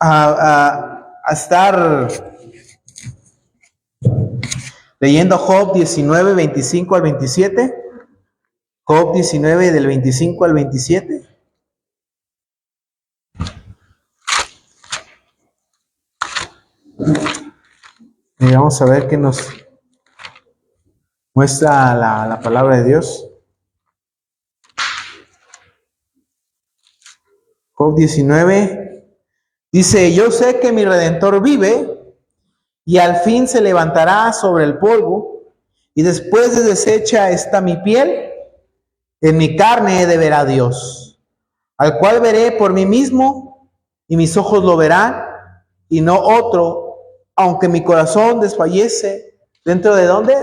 a estar leyendo Job 19, 25 al 27. Job 19, del 25 al 27. Y vamos a ver qué nos muestra la palabra de Dios. Job 19 dice: yo sé que mi Redentor vive y al fin se levantará sobre el polvo, y después de deshecha está mi piel, en mi carne he de ver a Dios, al cual veré por mí mismo, y mis ojos lo verán, y no otro, aunque mi corazón desfallece. ¿Dentro de dónde?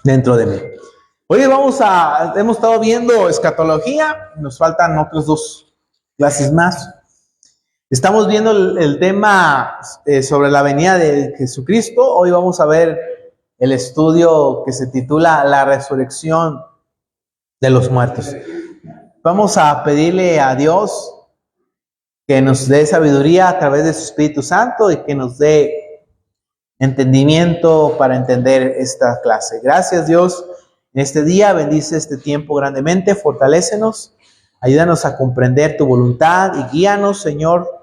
Dentro de mí. Hoy hemos estado viendo escatología, nos faltan otras 2 clases más. Estamos viendo el tema sobre la venida de Jesucristo. Hoy vamos a ver el estudio que se titula La resurrección de los muertos. Vamos a pedirle a Dios que nos dé sabiduría a través de su Espíritu Santo y que nos dé entendimiento para entender esta clase. Gracias, Dios, en este día. Bendice este tiempo grandemente, fortalécenos, ayúdanos a comprender tu voluntad y guíanos, Señor,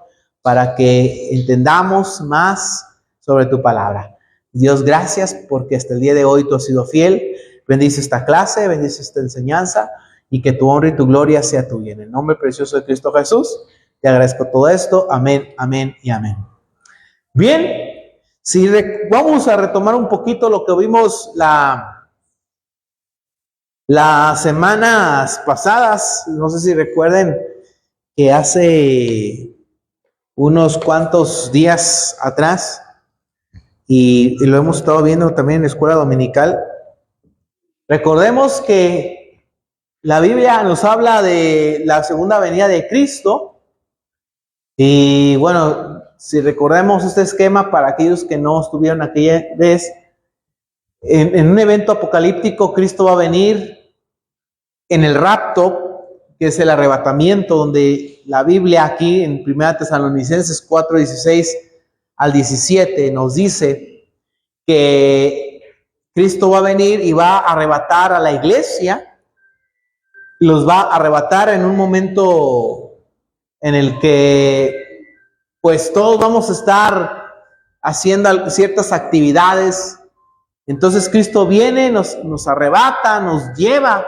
para que entendamos más sobre tu palabra. Dios, gracias porque hasta el día de hoy tú has sido fiel. Bendice esta clase, bendice esta enseñanza, y que tu honra y tu gloria sea tuya. En el nombre precioso de Cristo Jesús, te agradezco todo esto. Amén, amén y amén. Bien, si vamos a retomar un poquito lo que vimos las semanas pasadas. No sé si recuerden que hace unos cuantos días atrás, y lo hemos estado viendo también en la escuela dominical, recordemos que la Biblia nos habla de la segunda venida de Cristo. Y bueno, si recordemos este esquema para aquellos que no estuvieron aquella vez, en un evento apocalíptico, Cristo va a venir en el rapto, que es el arrebatamiento, donde la Biblia aquí en 1 Tesalonicenses 4, 16 al 17 nos dice que Cristo va a venir y va a arrebatar a la iglesia, los va a arrebatar en un momento en el que pues todos vamos a estar haciendo ciertas actividades. Entonces Cristo viene, nos arrebata, nos lleva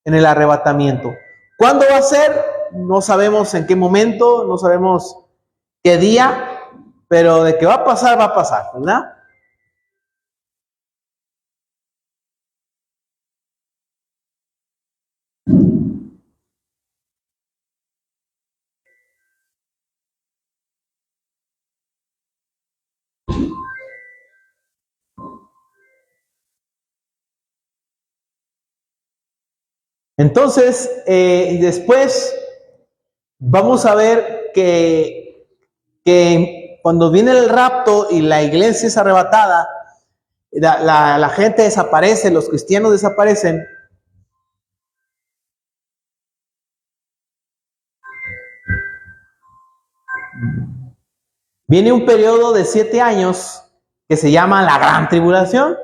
en el arrebatamiento. ¿Cuándo va a ser? No sabemos en qué momento, no sabemos qué día, pero de que va a pasar, ¿verdad? Entonces, después vamos a ver que cuando viene el rapto y la iglesia es arrebatada, la gente desaparece, los cristianos desaparecen. Viene un periodo de 7 años que se llama la Gran Tribulación.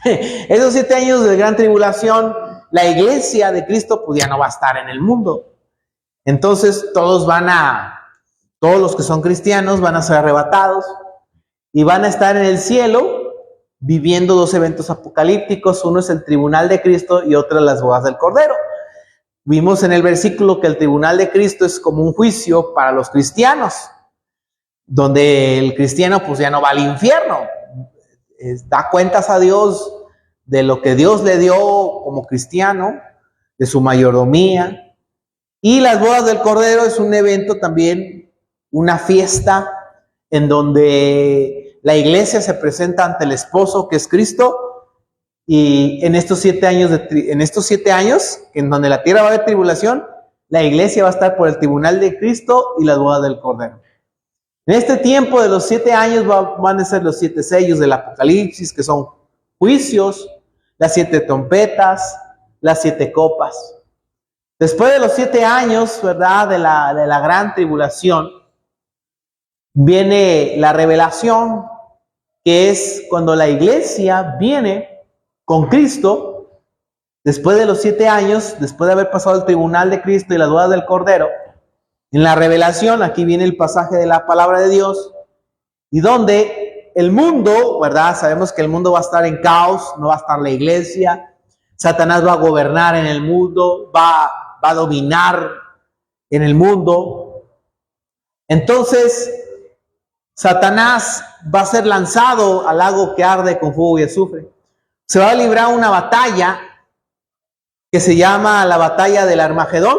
Esos 7 años de Gran Tribulación, la iglesia de Cristo pues ya no va a estar en el mundo. Entonces todos los que son cristianos van a ser arrebatados y van a estar en el cielo viviendo 2 eventos apocalípticos. Uno es el tribunal de Cristo y otro las bodas del Cordero. Vimos en el versículo que el tribunal de Cristo es como un juicio para los cristianos, donde el cristiano pues ya no va al infierno, da cuentas a Dios de lo que Dios le dio como cristiano, de su mayordomía. Y las bodas del Cordero es un evento también, una fiesta en donde la iglesia se presenta ante el esposo, que es Cristo. Y en estos 7 años, en donde la tierra va a haber tribulación, la iglesia va a estar por el tribunal de Cristo y las bodas del Cordero. En este tiempo de los 7 años van a ser los 7 sellos del Apocalipsis, que son juicios, las 7 trompetas, las 7 copas. Después de los 7 años, ¿verdad? De la gran tribulación, viene la revelación, que es cuando la iglesia viene con Cristo, después de los 7 años, después de haber pasado el tribunal de Cristo y las bodas del Cordero. En la revelación, aquí viene el pasaje de la palabra de Dios, y donde el mundo, ¿verdad? Sabemos que el mundo va a estar en caos, no va a estar la iglesia, Satanás va a gobernar en el mundo, va a dominar en el mundo. Entonces, Satanás va a ser lanzado al lago que arde con fuego y azufre. Se va a librar una batalla que se llama la batalla del Armagedón.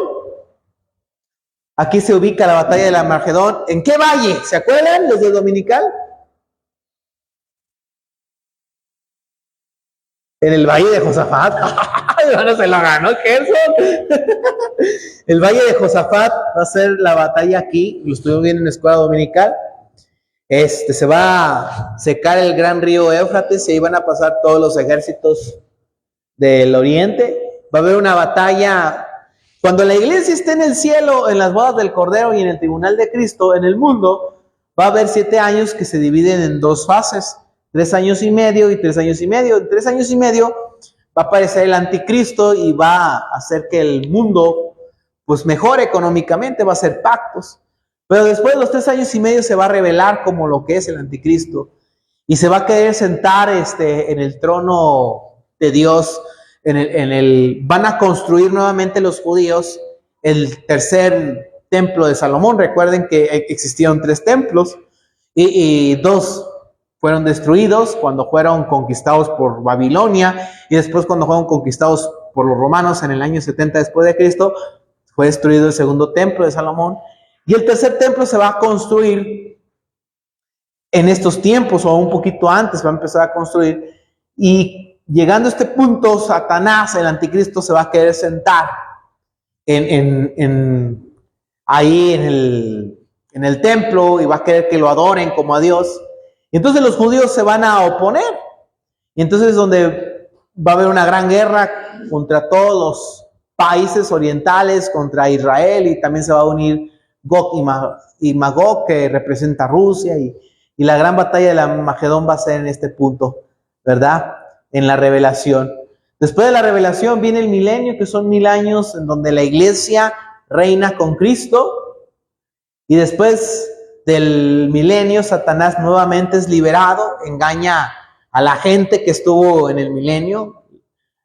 Aquí se ubica la batalla del Armagedón. ¿En qué valle? ¿Se acuerdan los del Dominical? En el valle de Josafat. Bueno, se lo ganó Gerson. El valle de Josafat va a ser la batalla aquí. Lo estuvimos viendo en la escuela dominical. Se va a secar el gran río Éufrates y ahí van a pasar todos los ejércitos del oriente. Va a haber una batalla. Cuando la iglesia esté en el cielo, en las bodas del Cordero y en el tribunal de Cristo, en el mundo, va a haber 7 años que se dividen en 2 fases, 3 años y medio y 3 años y medio. En 3 años y medio va a aparecer el anticristo y va a hacer que el mundo pues mejore económicamente, va a hacer pactos. Pero después de los 3 años y medio se va a revelar como lo que es el anticristo y se va a querer sentar en el trono de Dios. Van a construir nuevamente los judíos el tercer templo de Salomón. Recuerden que existieron 3 templos y 2 fueron destruidos cuando fueron conquistados por Babilonia y después cuando fueron conquistados por los romanos en el año 70 después de Cristo, fue destruido el segundo templo de Salomón. Y el tercer templo se va a construir en estos tiempos o un poquito antes, va a empezar a construir. Y llegando a este punto, Satanás, el anticristo, se va a querer sentar ahí en el templo y va a querer que lo adoren como a Dios. Y entonces los judíos se van a oponer. Y entonces es donde va a haber una gran guerra contra todos los países orientales, contra Israel, y también se va a unir Gog y Magog, que representa a Rusia, y la gran batalla del Armagedón va a ser en este punto, ¿verdad? En la revelación. Después de la revelación viene el milenio, que son 1000 años en donde la iglesia reina con Cristo, y después del milenio Satanás nuevamente es liberado, engaña a la gente que estuvo en el milenio,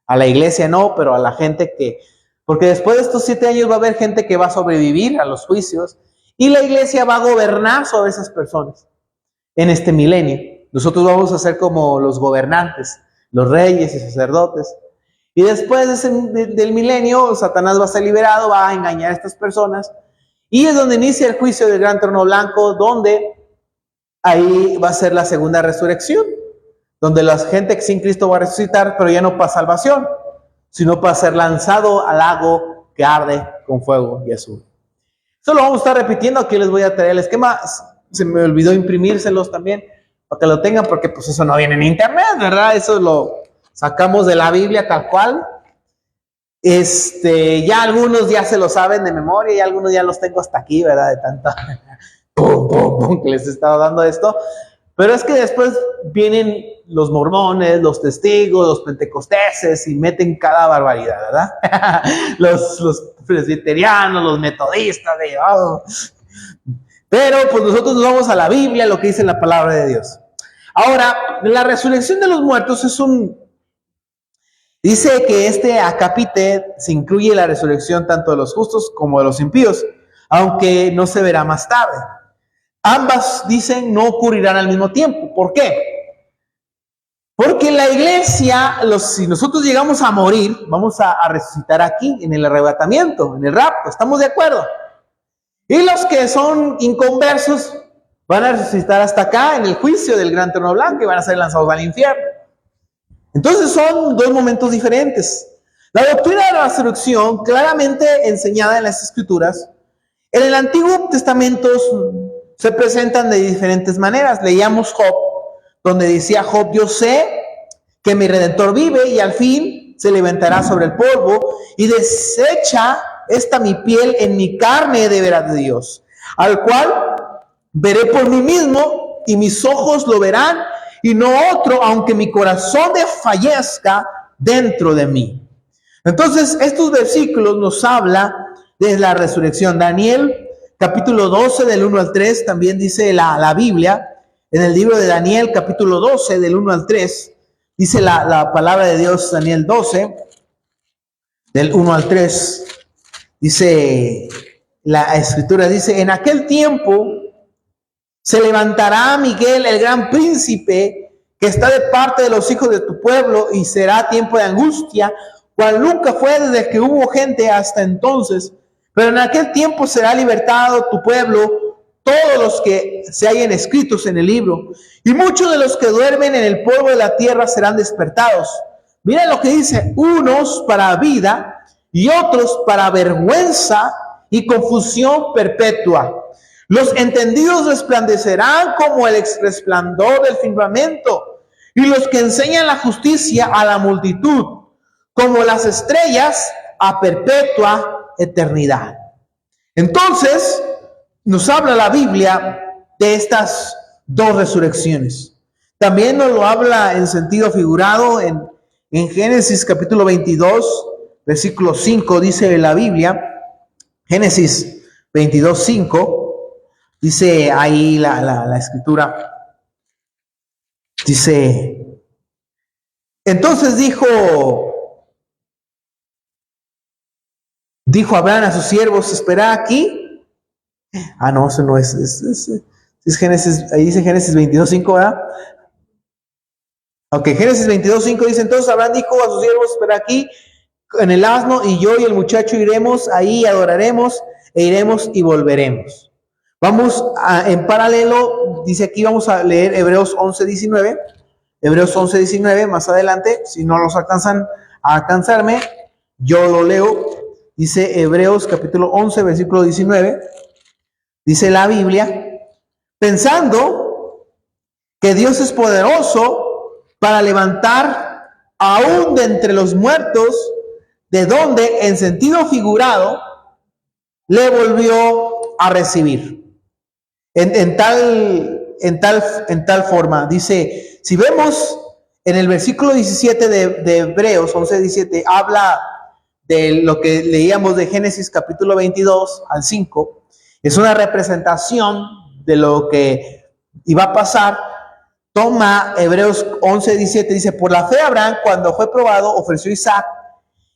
a la iglesia no, pero a la gente que... Porque después de estos 7 años va a haber gente que va a sobrevivir a los juicios y la iglesia va a gobernar sobre esas personas en este milenio. Nosotros vamos a ser como los gobernantes, los reyes y sacerdotes. Y después del milenio, Satanás va a ser liberado, va a engañar a estas personas. Y es donde inicia el juicio del gran trono blanco, donde ahí va a ser la segunda resurrección, donde la gente sin Cristo va a resucitar, pero ya no para salvación, sino para ser lanzado al lago que arde con fuego y azufre. Eso lo vamos a estar repitiendo. Aquí les voy a traer el esquema. Se me olvidó imprimírselos también, para que lo tengan, porque pues eso no viene en internet, ¿verdad? Eso lo sacamos de la Biblia tal cual. Ya algunos ya se lo saben de memoria y algunos ya los tengo hasta aquí, ¿verdad? De tanta pum, pum, pum, que les he estado dando esto. Pero es que después vienen los mormones, los testigos, los pentecosteses y meten cada barbaridad, ¿verdad? los presbiterianos, los metodistas, Pero pues nosotros nos vamos a la Biblia, lo que dice la palabra de Dios. Ahora, la resurrección de los muertos dice que acápite se incluye la resurrección tanto de los justos como de los impíos, aunque no se verá más tarde. Ambas, dicen, no ocurrirán al mismo tiempo. ¿Por qué? Porque la iglesia, si nosotros llegamos a morir, vamos a resucitar aquí, en el arrebatamiento, en el rapto. ¿Estamos de acuerdo? Y los que son inconversos van a resucitar hasta acá, en el juicio del gran trono blanco, y van a ser lanzados al infierno. Entonces son 2 momentos diferentes. La doctrina de la resurrección, claramente enseñada en las Escrituras, en el Antiguo Testamento se presentan de diferentes maneras. Leíamos Job, donde decía Job: yo sé que mi Redentor vive y al fin se levantará sobre el polvo y desecha esta mi piel en mi carne de veras de Dios, al cual veré por mí mismo y mis ojos lo verán y no otro, aunque mi corazón desfallezca dentro de mí. Entonces, estos versículos nos habla de la resurrección. Daniel, capítulo 12, del 1 al 3, también dice la Biblia, en el libro de Daniel, capítulo 12, del 1 al 3, dice la palabra de Dios, Daniel 12, del 1 al 3, dice la escritura, dice, en aquel tiempo se levantará Miguel, el gran príncipe, que está de parte de los hijos de tu pueblo, y será tiempo de angustia, cual nunca fue desde que hubo gente hasta entonces. Pero en aquel tiempo será libertado tu pueblo, todos los que se hayan escritos en el libro, y muchos de los que duermen en el polvo de la tierra serán despertados. Mira lo que dice, unos para vida y otros para vergüenza y confusión perpetua. Los entendidos resplandecerán como el resplandor del firmamento, y los que enseñan la justicia a la multitud, como las estrellas a perpetua eternidad. Entonces, nos habla la Biblia de estas dos resurrecciones. También nos lo habla en sentido figurado en Génesis capítulo 22, versículo 5, dice la Biblia, Génesis 22, 5, dice ahí la escritura, dice, entonces dijo Abraham a sus siervos, esperad aquí. Ah, no, eso no es Génesis, ahí dice Génesis 22, 5, ¿verdad? Ok, Génesis 22, 5 dice, entonces Abraham dijo a sus siervos, espera aquí en el asno, y yo y el muchacho iremos ahí, adoraremos, e iremos y volveremos. Vamos en paralelo, dice aquí, vamos a leer Hebreos 11, 19. Hebreos 11, 19, más adelante, si no los alcanzan a alcanzarme, yo lo leo. Dice Hebreos capítulo 11, versículo 19. Dice la Biblia, pensando que Dios es poderoso para levantar aún de entre los muertos, de donde en sentido figurado le volvió a recibir. En tal forma, dice, si vemos en el versículo 17 de Hebreos 11, 17, habla de lo que leíamos de Génesis capítulo 22 al 5, es una representación de lo que iba a pasar. Toma Hebreos 11, 17, dice, por la fe Abraham, cuando fue probado, ofreció Isaac,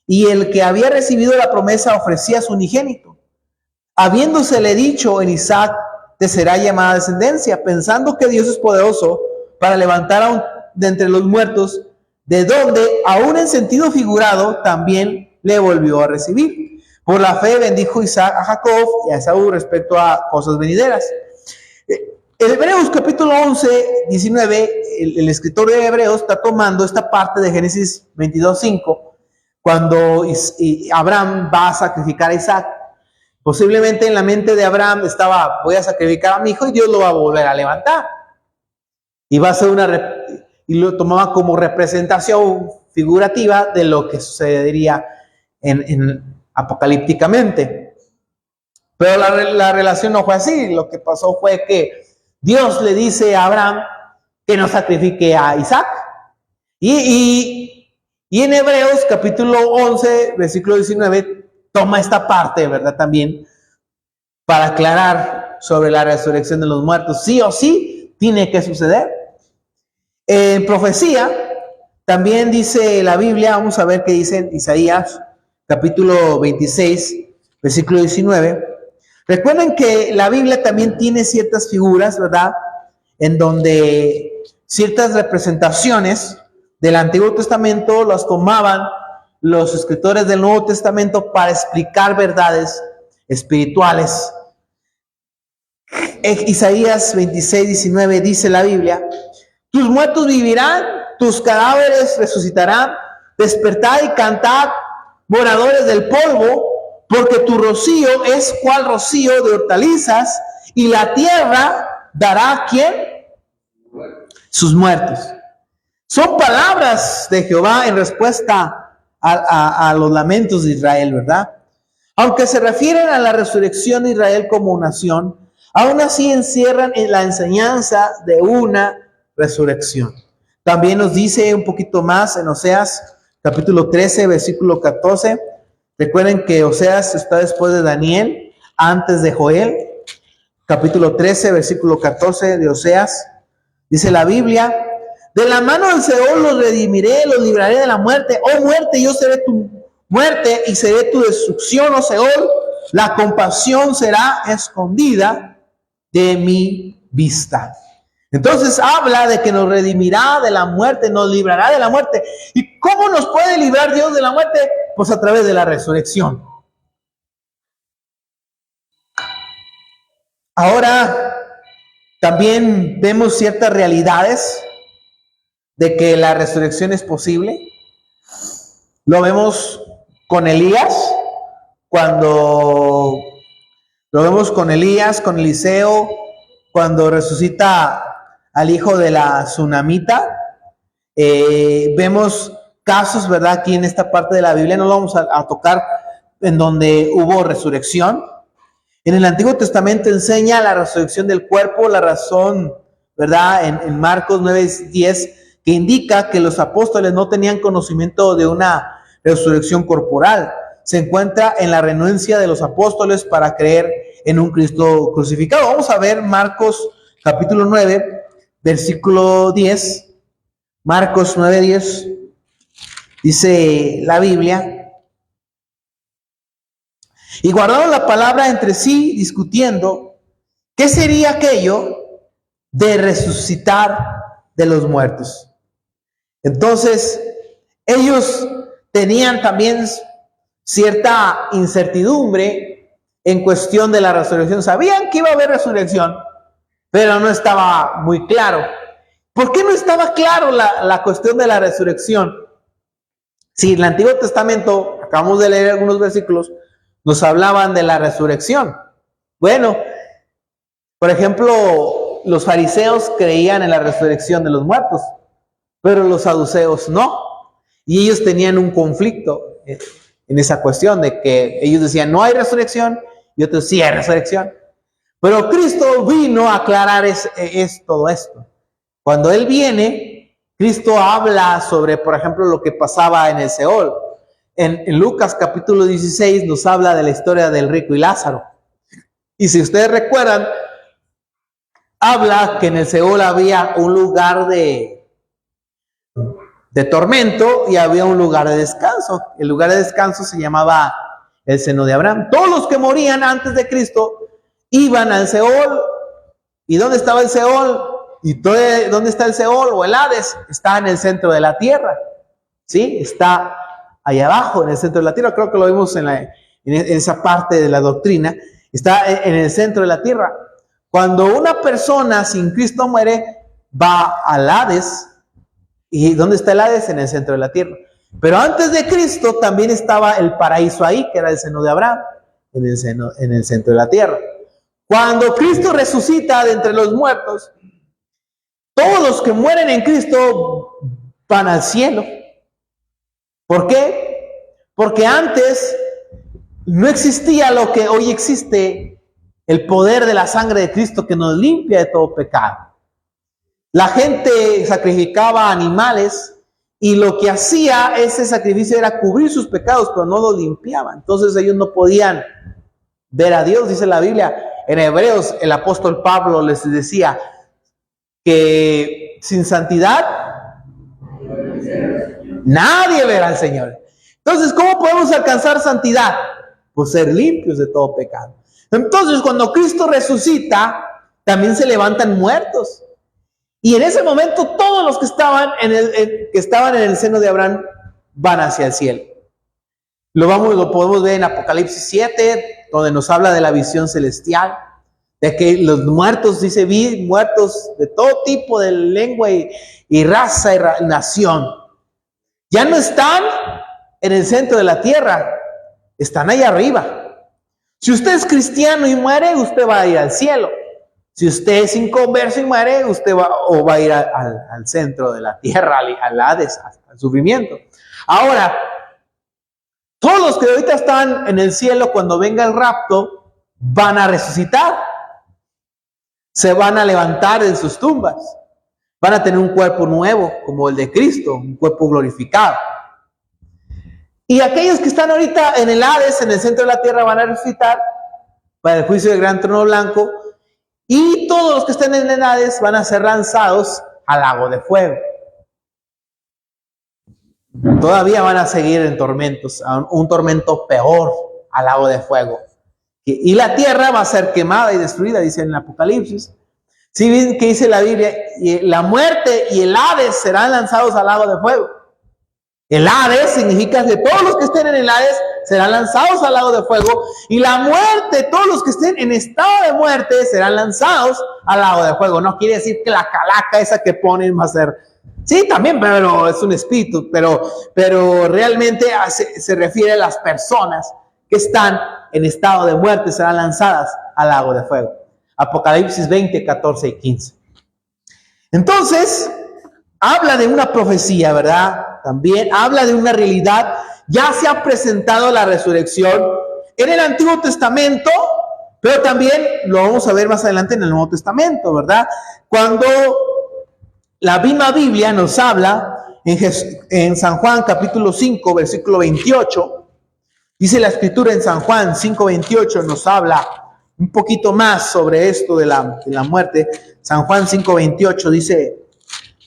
y el que había recibido la promesa ofrecía a su unigénito, habiéndosele dicho, en Isaac te será llamada descendencia, pensando que Dios es poderoso para levantar aún de entre los muertos, de donde, aún en sentido figurado, también le volvió a recibir. Por la fe bendijo Isaac a Jacob y a Esaú respecto a cosas venideras. En Hebreos capítulo 11, 19, el escritor de Hebreos está tomando esta parte de Génesis 22, 5, cuando Abraham va a sacrificar a Isaac. Posiblemente en la mente de Abraham estaba, voy a sacrificar a mi hijo y Dios lo va a volver a levantar. Y va a ser y lo tomaba como representación figurativa de lo que sucedería apocalípticamente. Pero la relación no fue así. Lo que pasó fue que Dios le dice a Abraham que no sacrifique a Isaac. Y en Hebreos capítulo 11, versículo 19, toma esta parte, ¿verdad? También para aclarar sobre la resurrección de los muertos. Sí o sí tiene que suceder. En profecía, también dice la Biblia, vamos a ver qué dice en Isaías capítulo 26, versículo 19. Recuerden que la Biblia también tiene ciertas figuras, ¿verdad? En donde ciertas representaciones del Antiguo Testamento las tomaban los escritores del Nuevo Testamento para explicar verdades espirituales. En Isaías 26, 19 dice la Biblia, tus muertos vivirán, tus cadáveres resucitarán, despertad y cantad, moradores del polvo, porque tu rocío es cual rocío de hortalizas, y la tierra dará ¿a quién? Sus muertos. Son palabras de Jehová en respuesta a los lamentos de Israel, ¿verdad? Aunque se refieren a la resurrección de Israel como nación, aún así encierran en la enseñanza de una resurrección. También nos dice un poquito más en Oseas capítulo 13, versículo 14. Recuerden que Oseas está después de Daniel, antes de Joel. Capítulo 13, versículo 14 de Oseas. Dice la Biblia: de la mano del Seol los redimiré, los libraré de la muerte. Oh muerte, yo seré tu muerte y seré tu destrucción, oh Seol. La compasión será escondida de mi vista. Entonces habla de que nos redimirá de la muerte, nos librará de la muerte. ¿Y cómo nos puede librar Dios de la muerte? Pues a través de la resurrección. Ahora también vemos ciertas realidades de que la resurrección es posible. Lo vemos con Elías, con Eliseo, cuando resucita al hijo de la tsunamita. Vemos casos, ¿verdad? Aquí en esta parte de la Biblia, no lo vamos a tocar, en donde hubo resurrección. En el Antiguo Testamento enseña la resurrección del cuerpo, la razón, ¿verdad? En Marcos 9:10, que indica que los apóstoles no tenían conocimiento de una resurrección corporal. Se encuentra en la renuencia de los apóstoles para creer en un Cristo crucificado. Vamos a ver Marcos capítulo 9, versículo 10. Marcos 9:10, dice la Biblia: y guardaron la palabra entre sí, discutiendo qué sería aquello de resucitar de los muertos. Entonces, ellos tenían también cierta incertidumbre en cuestión de la resurrección. Sabían que iba a haber resurrección, pero no estaba muy claro. ¿Por qué no estaba claro la cuestión de la resurrección? Si en el Antiguo Testamento, acabamos de leer algunos versículos, nos hablaban de la resurrección. Bueno, por ejemplo, los fariseos creían en la resurrección de los muertos, pero los saduceos no. Y ellos tenían un conflicto en esa cuestión de que ellos decían no hay resurrección y otros sí hay resurrección. Pero Cristo vino a aclarar todo esto. Cuando Él viene, Cristo habla sobre, por ejemplo, lo que pasaba en el Seol. En Lucas capítulo 16 nos habla de la historia del rico y Lázaro. Y si ustedes recuerdan, habla que en el Seol había un lugar de tormento y había un lugar de descanso. El lugar de descanso se llamaba el seno de Abraham. Todos los que morían antes de Cristo iban al Seol. ¿Y dónde estaba el Seol? ¿Y dónde está el Seol o el Hades? Está en el centro de la tierra. ¿Sí? Está allá abajo, en el centro de la tierra. Creo que lo vimos en esa parte de la doctrina. Está en el centro de la tierra. Cuando una persona sin Cristo muere, va al Hades. ¿Y dónde está el Hades? En el centro de la tierra. Pero antes de Cristo también estaba el paraíso ahí, que era el seno de Abraham, en el centro de la tierra. Cuando Cristo resucita de entre los muertos, todos los que mueren en Cristo van al cielo. ¿Por qué? Porque antes no existía lo que hoy existe, el poder de la sangre de Cristo que nos limpia de todo pecado. La gente sacrificaba animales y lo que hacía ese sacrificio era cubrir sus pecados, pero no los limpiaba. Entonces ellos no podían ver a Dios, dice la Biblia. En Hebreos el apóstol Pablo les decía que sin santidad nadie verá al Señor. Entonces, ¿cómo podemos alcanzar santidad? Pues ser limpios de todo pecado. Entonces, cuando Cristo resucita, también se levantan muertos. Y en ese momento todos los que estaban en el seno de Abraham van hacia el cielo. Lo podemos ver en Apocalipsis 7, donde nos habla de la visión celestial, de que los muertos, dice, vi muertos de todo tipo de lengua y raza y nación. Ya no están en el centro de la tierra, están allá arriba. Si usted es cristiano y muere, usted va a ir al cielo. Si usted es inconverso y muere, usted va a ir al centro de la tierra, al Hades, al sufrimiento. Ahora, Todos los que ahorita están en el cielo, cuando venga el rapto, van a resucitar. Se van a levantar de sus tumbas. Van a tener un cuerpo nuevo, como el de Cristo, un cuerpo glorificado. Y aquellos que están ahorita en el Hades, en el centro de la tierra, van a resucitar para el juicio del gran trono blanco. Y todos los que estén en el Hades van a ser lanzados al lago de fuego. Todavía van a seguir en tormentos, un tormento peor, al lago de fuego. Y la tierra va a ser quemada y destruida, dice en el Apocalipsis. ¿Sí ven que dice la Biblia? Y la muerte y el Hades serán lanzados al lago de fuego. El Hades significa que todos los que estén en el Hades serán lanzados al lago de fuego. Y la muerte, todos los que estén en estado de muerte serán lanzados al lago de fuego. No quiere decir que la calaca esa que ponen va a ser... Sí, también, pero es un espíritu. Pero realmente se refiere a las personas que están en estado de muerte, serán lanzadas al lago de fuego. Apocalipsis 20, 14 y 15. Entonces, habla de una profecía, ¿verdad? También habla de una realidad. Ya se ha presentado la resurrección en el Antiguo Testamento, pero también lo vamos a ver más adelante en el Nuevo Testamento, ¿verdad? Cuando la misma Biblia nos habla en San Juan capítulo 5, versículo 28, dice la Escritura en San Juan 5, 28, nos habla un poquito más sobre esto de la muerte. San Juan 5, 28 dice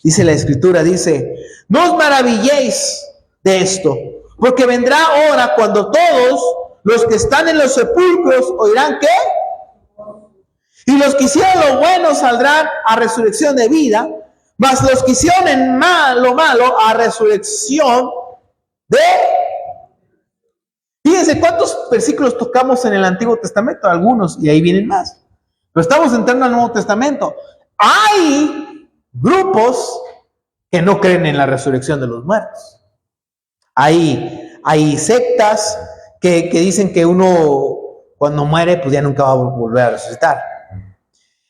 la Escritura, dice: no os maravilléis de esto, porque vendrá hora cuando todos los que están en los sepulcros oirán ¿qué? Y los que hicieron lo bueno saldrán a resurrección de vida, mas los que hicieron lo malo a resurrección de... Fíjense cuántos versículos tocamos en el Antiguo Testamento, algunos, y ahí vienen más. Pero estamos entrando al Nuevo Testamento. Hay grupos que no creen en la resurrección de los muertos. Hay sectas que dicen que uno cuando muere pues ya nunca va a volver a resucitar.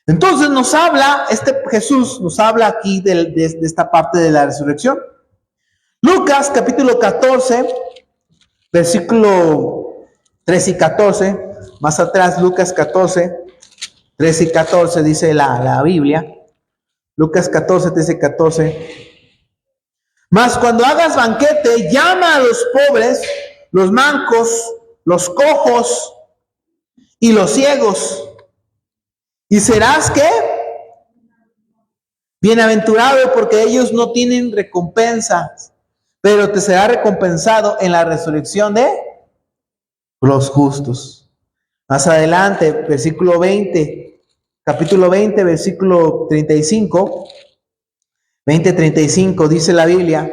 Entonces nos habla, Jesús nos habla aquí de esta parte de la resurrección. Lucas capítulo 14, versículo 13 y 14, más atrás Lucas 14, 13 y 14 dice la Biblia. Lucas 14, 13 y 14. Mas cuando hagas banquete, llama a los pobres, los mancos, los cojos y los ciegos. ¿Y serás qué? Bienaventurado, porque ellos no tienen recompensa, pero te será recompensado en la resurrección de los justos. Más adelante, versículo 20, capítulo 20, versículo 35. 20:35 dice la Biblia: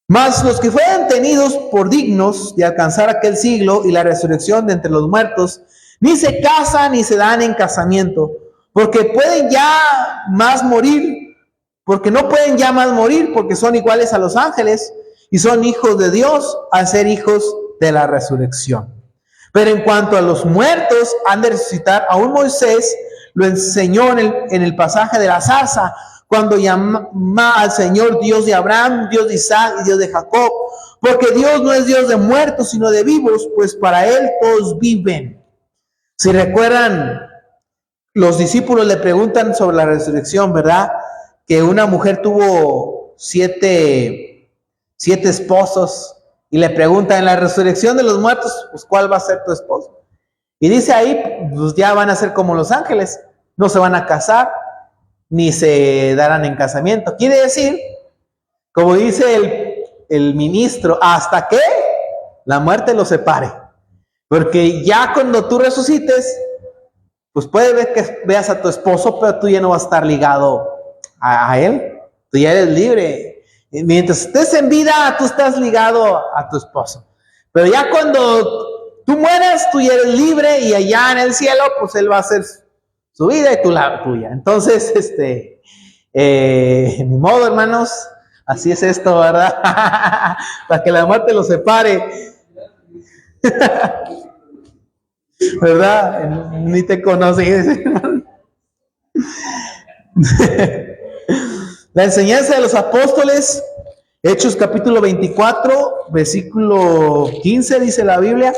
mas los que fueran tenidos por dignos de alcanzar aquel siglo y la resurrección de entre los muertos, ni se casan ni se dan en casamiento, porque pueden ya más morir, porque no pueden ya más morir, porque son iguales a los ángeles y son hijos de Dios al ser hijos de la resurrección. Pero en cuanto a los muertos, han de resucitar. Aún Moisés lo enseñó en el pasaje de la zarza, cuando llama al Señor Dios de Abraham, Dios de Isaac y Dios de Jacob, porque Dios no es Dios de muertos, sino de vivos, pues para Él todos viven. Si recuerdan, los discípulos le preguntan sobre la resurrección, ¿verdad? Que una mujer tuvo siete esposos, y le preguntan en la resurrección de los muertos, pues ¿cuál va a ser tu esposo? Y dice ahí, pues ya van a ser como los ángeles, no se van a casar, ni se darán en casamiento. Quiere decir, como dice el ministro, hasta que la muerte los separe. Porque ya cuando tú resucites, pues puede ver que veas a tu esposo, pero tú ya no vas a estar ligado a él. Tú ya eres libre. Mientras estés en vida, tú estás ligado a tu esposo. Pero ya cuando tú mueres, tú ya eres libre, y allá en el cielo, pues él va a hacer su vida y tú la tuya. Entonces, ni modo, hermanos, así es esto, ¿verdad? Para que la muerte los separe. ¿Verdad? Ni te conoce. La enseñanza de los apóstoles Hechos capítulo 24, versículo 15 dice la Biblia.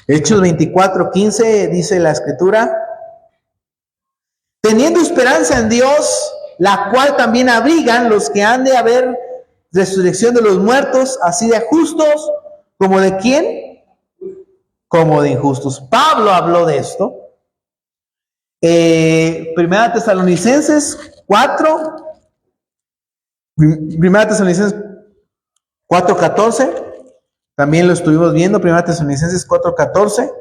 Hechos 24, 15 dice la Escritura. Teniendo esperanza en Dios, la cual también abrigan los que han de haber resurrección de los muertos, así de justos como de ¿quién? Como de injustos. Pablo habló de esto. Primera Tesalonicenses 4, Primera Tesalonicenses 4:14, también lo estuvimos viendo, Primera Tesalonicenses 4:14.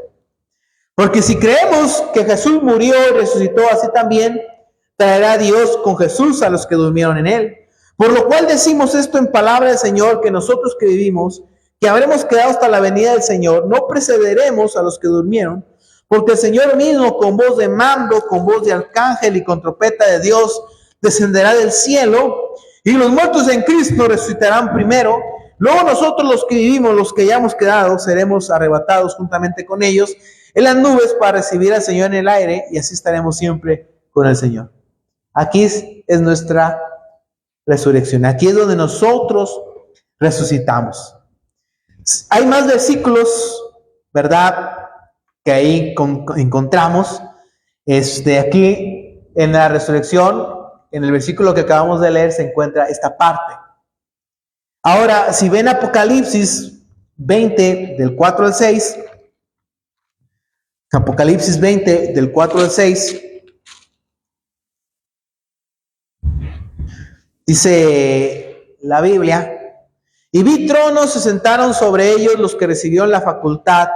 Porque si creemos que Jesús murió y resucitó, así también traerá Dios con Jesús a los que durmieron en él. Por lo cual decimos esto en palabra del Señor, que nosotros que vivimos, que habremos quedado hasta la venida del Señor, no precederemos a los que durmieron, porque el Señor mismo, con voz de mando, con voz de arcángel y con trompeta de Dios, descenderá del cielo, y los muertos en Cristo resucitarán primero. Luego nosotros los que vivimos, los que hayamos quedado, seremos arrebatados juntamente con ellos en las nubes para recibir al Señor en el aire, y así estaremos siempre con el Señor. Aquí es nuestra resurrección. Aquí es donde nosotros resucitamos. Hay más versículos, ¿verdad?, que ahí encontramos. Aquí en la resurrección, en el versículo que acabamos de leer, se encuentra esta parte. Ahora, si ven Apocalipsis 20, del 4 al 6, Apocalipsis 20, del 4 al 6, dice la Biblia: y vi tronos, se sentaron sobre ellos los que recibieron la facultad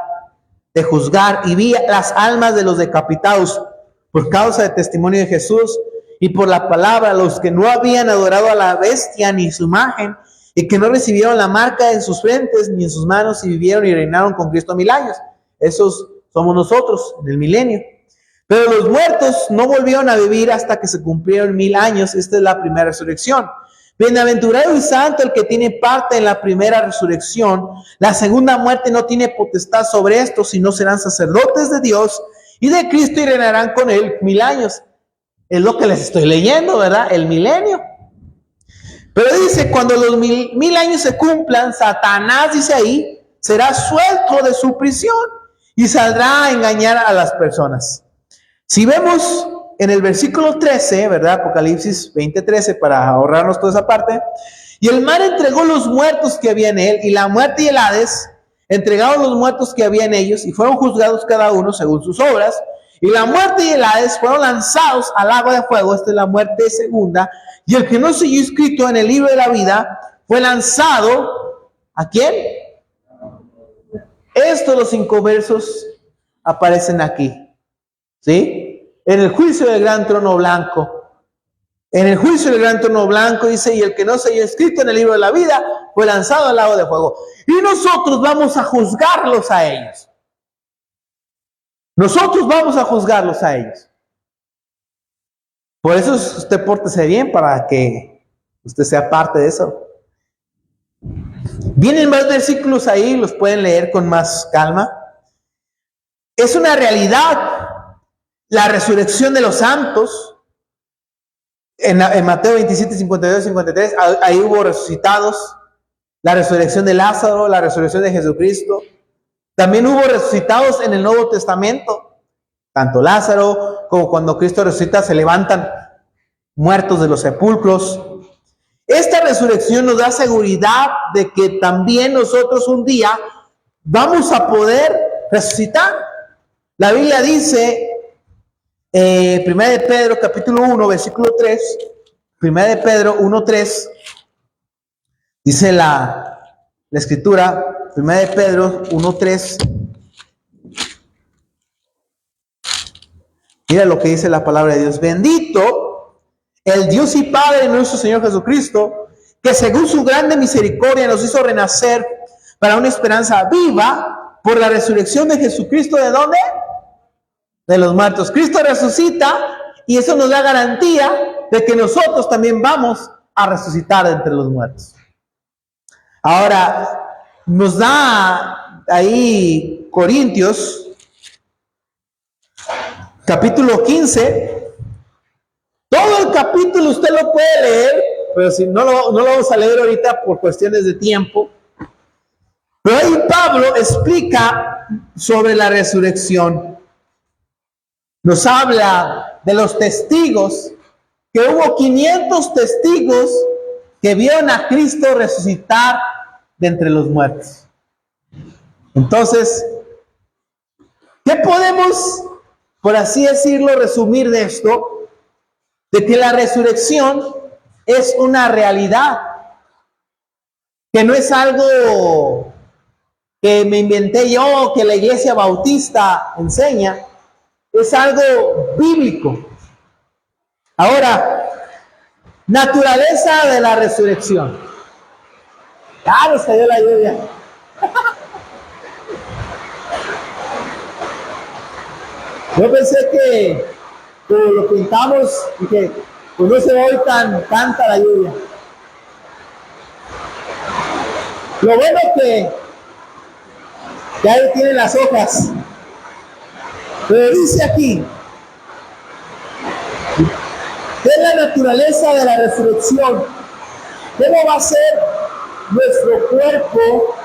de juzgar, y vi las almas de los decapitados por causa del testimonio de Jesús y por la palabra, los que no habían adorado a la bestia ni su imagen, y que no recibieron la marca en sus frentes ni en sus manos, y vivieron y reinaron con Cristo 1000 años. Esos somos nosotros en el milenio. Pero los muertos no volvieron a vivir hasta que se cumplieron 1000 años. Esta es la primera resurrección. Bienaventurado y santo el que tiene parte en la primera resurrección. La segunda muerte no tiene potestad sobre esto, sino serán sacerdotes de Dios y de Cristo, y reinarán con él 1000 años. Es lo que les estoy leyendo, ¿verdad? El milenio. Pero dice, cuando los 1000 años se cumplan, Satanás, dice ahí, será suelto de su prisión y saldrá a engañar a las personas. Si vemos en el versículo 13, ¿verdad? Apocalipsis 20:13, para ahorrarnos toda esa parte. Y el mar entregó los muertos que había en él, y la muerte y el Hades entregaron los muertos que había en ellos, y fueron juzgados cada uno según sus obras. Y la muerte y el Hades fueron lanzados al lago de fuego. Esta es la muerte segunda. Y el que no se halló inscrito en el libro de la vida fue lanzado, ¿a quién? Estos los inconversos aparecen aquí, ¿sí? En el juicio del gran trono blanco. En el juicio del gran trono blanco dice: y el que no se haya escrito en el libro de la vida fue lanzado al lago de fuego. Y nosotros vamos a juzgarlos a ellos. Nosotros vamos a juzgarlos a ellos. Por eso usted pórtese bien, para que usted sea parte de eso. Vienen más versículos ahí, los pueden leer con más calma. Es una realidad la resurrección de los santos. En Mateo 27, 52, 53, ahí hubo resucitados. La resurrección de Lázaro, la resurrección de Jesucristo. También hubo resucitados en el Nuevo Testamento. Tanto Lázaro como cuando Cristo resucita, se levantan muertos de los sepulcros. Esta resurrección nos da seguridad de que también nosotros un día vamos a poder resucitar. La Biblia dice, 1 de Pedro capítulo 1, versículo 3, 1 de Pedro 1:3, dice la escritura, 1 de Pedro 1:3. Mira lo que dice la palabra de Dios: bendito el Dios y Padre de nuestro Señor Jesucristo, que según su grande misericordia nos hizo renacer para una esperanza viva por la resurrección de Jesucristo. ¿De dónde? De los muertos. Cristo resucita, y eso nos da garantía de que nosotros también vamos a resucitar entre los muertos. Ahora, nos da ahí Corintios capítulo 15, todo el capítulo usted lo puede leer pero si no lo vamos a leer ahorita por cuestiones de tiempo. Pero ahí Pablo explica sobre la resurrección. Nos habla de los testigos, que hubo 500 testigos que vieron a Cristo resucitar de entre los muertos. Entonces, ¿qué podemos, por así decirlo, resumir de esto? De que la resurrección es una realidad, que no es algo que me inventé yo, que la iglesia bautista enseña, es algo bíblico. Ahora, naturaleza de la resurrección. Ya nos cayó la lluvia. Yo pensé que lo pintamos y que pues no se ve hoy tanta la lluvia. Lo bueno que ahí tienen las hojas. Pero dice aquí, ¿qué es la naturaleza de la resurrección? ¿Cómo va a ser nuestro cuerpo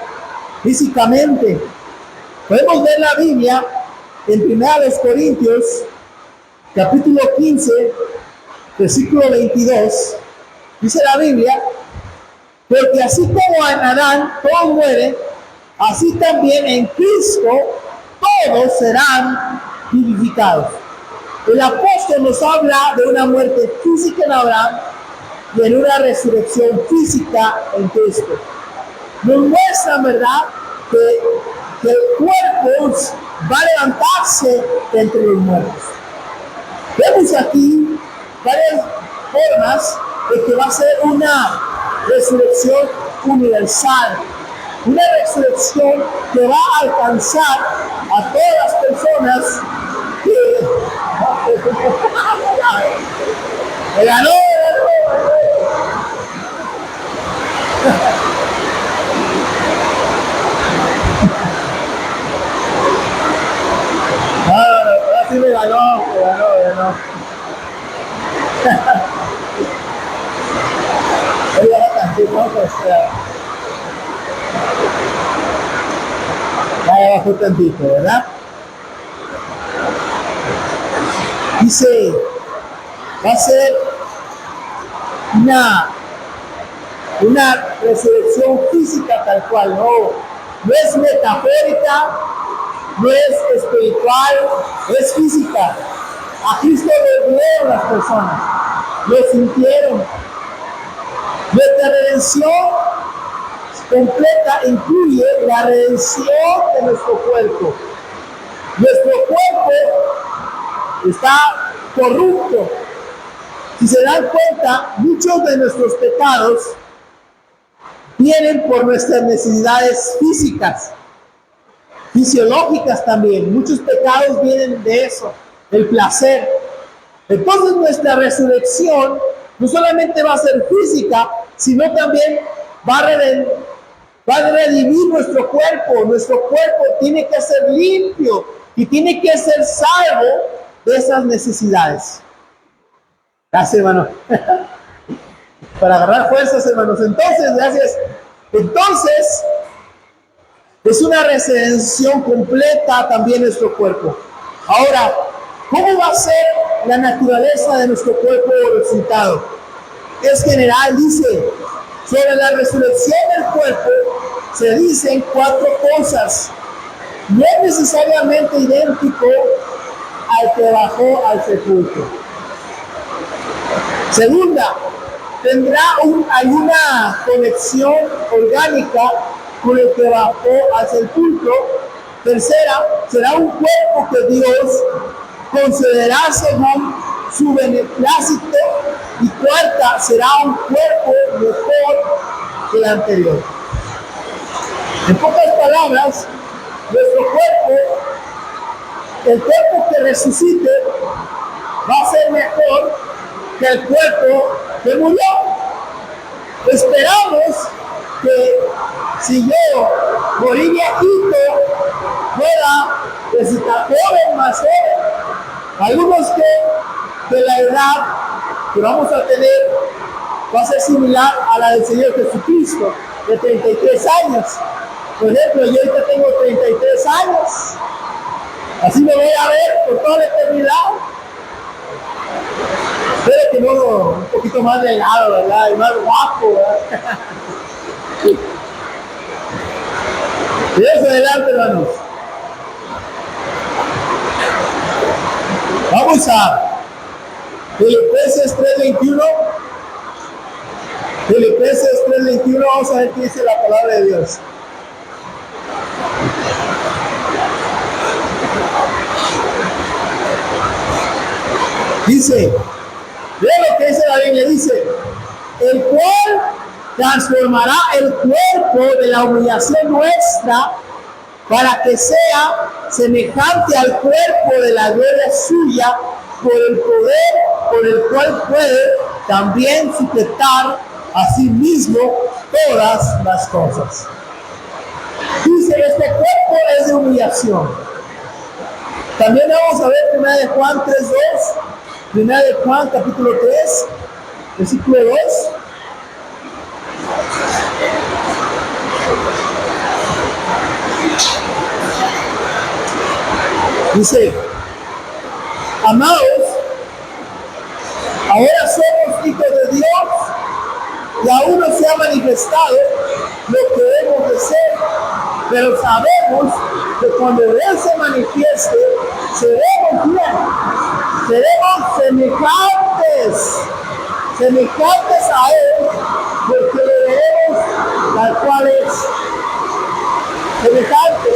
físicamente? Podemos ver la Biblia en 1 Corintios, capítulo 15, versículo 22. Dice la Biblia, porque así como en Adán todos mueren, así también en Cristo todos serán vivificados. El apóstol nos habla de una muerte física en Abraham y en una resurrección física en Cristo. Nos muestra, ¿verdad?, que el cuerpo va a levantarse entre los muertos. Vemos aquí varias formas de que va a ser una resurrección universal, una resurrección que va a alcanzar a todas las personas que me ganó. Ahora sí me ganó. Oye, la canción, pues, ya bajó tantito, ¿verdad? Dice, va a ser una resurrección física tal cual, no es metafórica, no es espiritual, es física. A Cristo lo vieron las personas, lo sintieron. Nuestra redención completa incluye la redención de nuestro cuerpo. Nuestro cuerpo está corrupto. Si se dan cuenta, muchos de nuestros pecados vienen por nuestras necesidades físicas, fisiológicas también. Muchos pecados vienen de eso, el placer. Entonces nuestra resurrección no solamente va a ser física, sino también va a redimir nuestro cuerpo. Nuestro cuerpo tiene que ser limpio y tiene que ser salvo de esas necesidades. Gracias, hermano. Para agarrar fuerzas, hermanos. Entonces, gracias. Entonces, es una redención completa también nuestro cuerpo. Ahora, ¿cómo va a ser la naturaleza de nuestro cuerpo resucitado? Es general, dice, sobre la resurrección del cuerpo se dicen 4 cosas. No es necesariamente idéntico al que bajó al sepulcro. Segunda, tendrá alguna conexión orgánica con el que bajó al sepulcro. Tercera, será un cuerpo que Dios concederá según su beneplácito. Y cuarta, será un cuerpo mejor que el anterior. En pocas palabras, nuestro cuerpo, el cuerpo que resucite, va a ser mejor que el cuerpo que murió. Esperamos que si yo morí viejito, pueda resucitar joven, más joven. Algunos que de la edad que vamos a tener va a ser similar a la del Señor Jesucristo, de 33 años. Por ejemplo, yo ahorita tengo 33 años. Así me voy a ver por toda la eternidad. Espero que no un poquito más delgado, ¿verdad? Y más guapo, ¿verdad? Dios adelante, hermanos. Vamos a Filipenses 3:21. Filipenses 3:21, vamos a ver qué dice la palabra de Dios. Dice, vea lo que dice la Biblia, dice, el cual transformará el cuerpo de la humillación nuestra para que sea semejante al cuerpo de la gloria suya por el poder por el cual puede también sujetar a sí mismo todas las cosas. Dice, este cuerpo es de humillación. También vamos a ver 1 de Juan 3:2, 1 de Juan capítulo 3, versículo 2. Dice, amados, ahora somos hijos de Dios y aún no se ha manifestado lo que debemos de ser, pero sabemos que cuando Él se manifieste, seremos bien, seremos semejantes a Él, porque le veremos tal cual es. Semejante.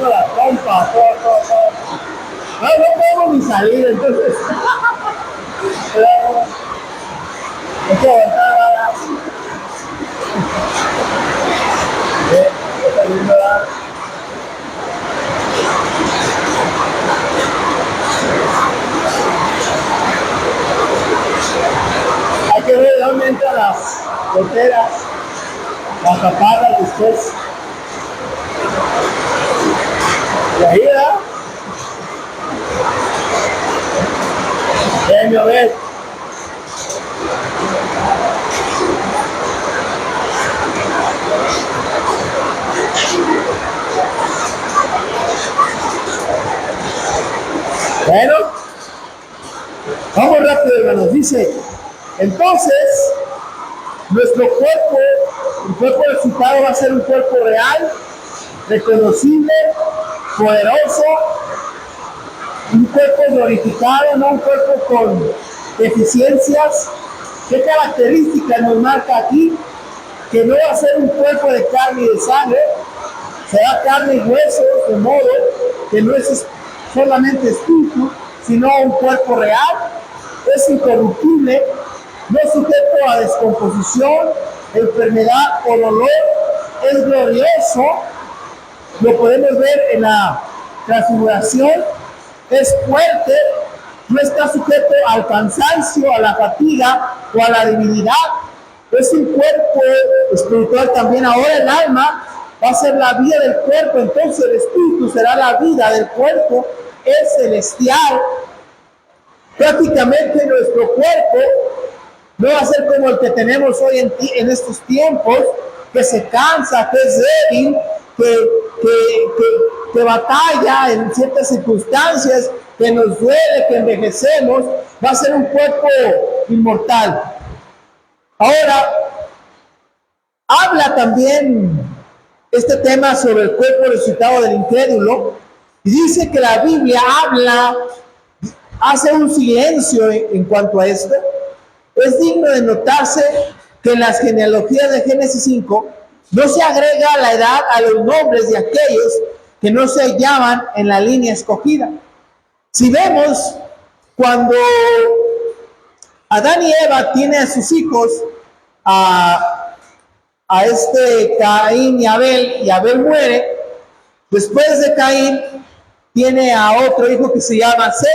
La pompa, todo. No podemos ni salir, entonces. Hay que aguantar ahora. Hay que ver dónde entran las goteras, las caparras después. Y ahí, ¿verdad? Déjenme a ver. Bueno, vamos rápido, hermanos. Dice, entonces, nuestro cuerpo, el cuerpo resultado va a ser un cuerpo real, reconocible, poderoso, un cuerpo glorificado, no un cuerpo con deficiencias. ¿Qué características nos marca aquí? Que no va a ser un cuerpo de carne y de sangre, será carne y huesos, de modo que no es solamente espíritu, sino un cuerpo real, es incorruptible, no es sujeto a descomposición, enfermedad o dolor, es glorioso, lo podemos ver en la transfiguración, es fuerte, no está sujeto al cansancio, a la fatiga o a la debilidad, es un cuerpo espiritual también. Ahora el alma va a ser la vida del cuerpo, entonces el espíritu será la vida del cuerpo, es celestial. Prácticamente nuestro cuerpo no va a ser como el que tenemos hoy en estos tiempos, que se cansa, que es débil, que batalla en ciertas circunstancias, que nos duele, que envejecemos, va a ser un cuerpo inmortal. Ahora, habla también este tema sobre el cuerpo resucitado del incrédulo, y dice que la Biblia hace un silencio en cuanto a esto. Es digno de notarse que en las genealogías de Génesis 5 no se agrega la edad a los nombres de aquellos que no se hallaban en la línea escogida. Si vemos, cuando Adán y Eva tienen a sus hijos, a Caín y Abel muere. Después de Caín tiene a otro hijo que se llama Set,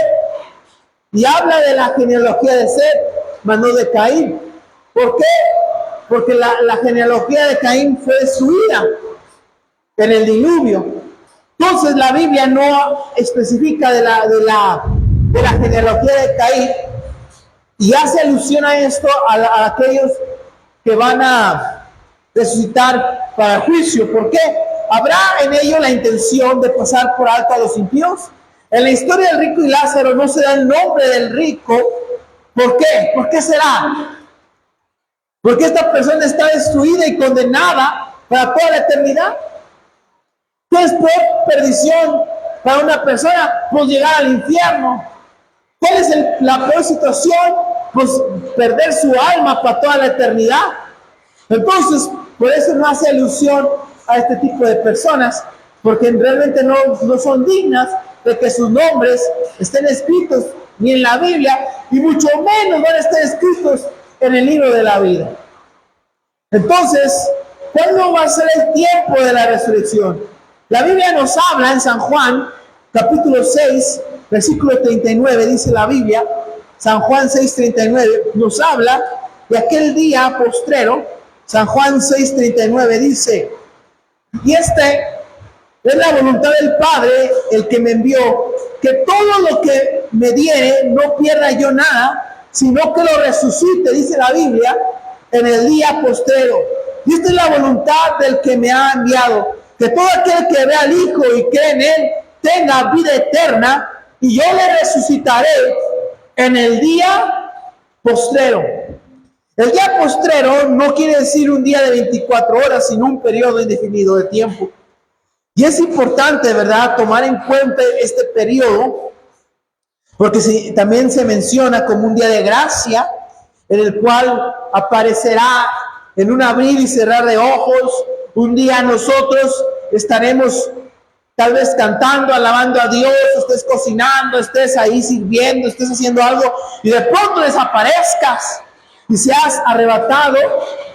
y habla de la genealogía de Set, mas no de Caín. ¿Por qué? Porque la genealogía de Caín fue destruida en el diluvio. Entonces la Biblia no especifica de la genealogía de Caín, y hace alusión a esto a aquellos que van a resucitar para el juicio. ¿Por qué? ¿Habrá en ello la intención de pasar por alto a los impíos? En la historia del rico y Lázaro no se da el nombre del rico. ¿Por qué? ¿Por qué será? Porque esta persona está destruida y condenada para toda la eternidad. ¿Qué es peor perdición para una persona? Pues llegar al infierno. ¿Cuál es la peor situación? Pues perder su alma para toda la eternidad. Entonces, por eso no hace alusión a este tipo de personas, porque realmente no son dignas de que sus nombres estén escritos ni en la Biblia, y mucho menos van a estar escritos en el libro de la vida. Entonces, ¿cuándo va a ser el tiempo de la resurrección? La Biblia nos habla en San Juan, capítulo 6, versículo 39, dice la Biblia, San Juan 6:39, nos habla de aquel día postrero. San Juan 6:39 dice: y este es la voluntad del Padre, el que me envió, que todo lo que me diere no pierda yo nada, sino que lo resucite, dice la Biblia, en el día postrero. Y esta es la voluntad del que me ha enviado, que todo aquel que ve al Hijo y cree en Él tenga vida eterna, y yo le resucitaré en el día postrero. El día postrero no quiere decir un día de 24 horas, sino un periodo indefinido de tiempo. Y es importante, ¿verdad?, tomar en cuenta este periodo, porque también se menciona como un día de gracia, en el cual aparecerá en un abrir y cerrar de ojos. Un día nosotros estaremos tal vez cantando, alabando a Dios, estés cocinando, estés ahí sirviendo, estés haciendo algo, y de pronto desaparezcas y seas arrebatado,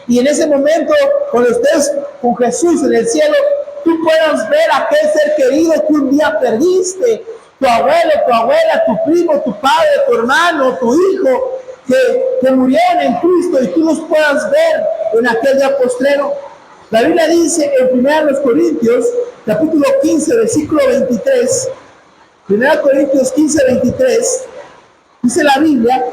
y en ese momento, cuando estés con Jesús en el cielo, tú puedas ver a aquel ser querido que un día perdiste, tu abuelo, tu abuela, tu primo, tu padre, tu hermano, tu hijo, que murieron en Cristo, y tú los puedas ver en aquel día postrero. La Biblia dice en 1 Corintios, capítulo 15, versículo 23, 1 Corintios 15, 23, dice la Biblia: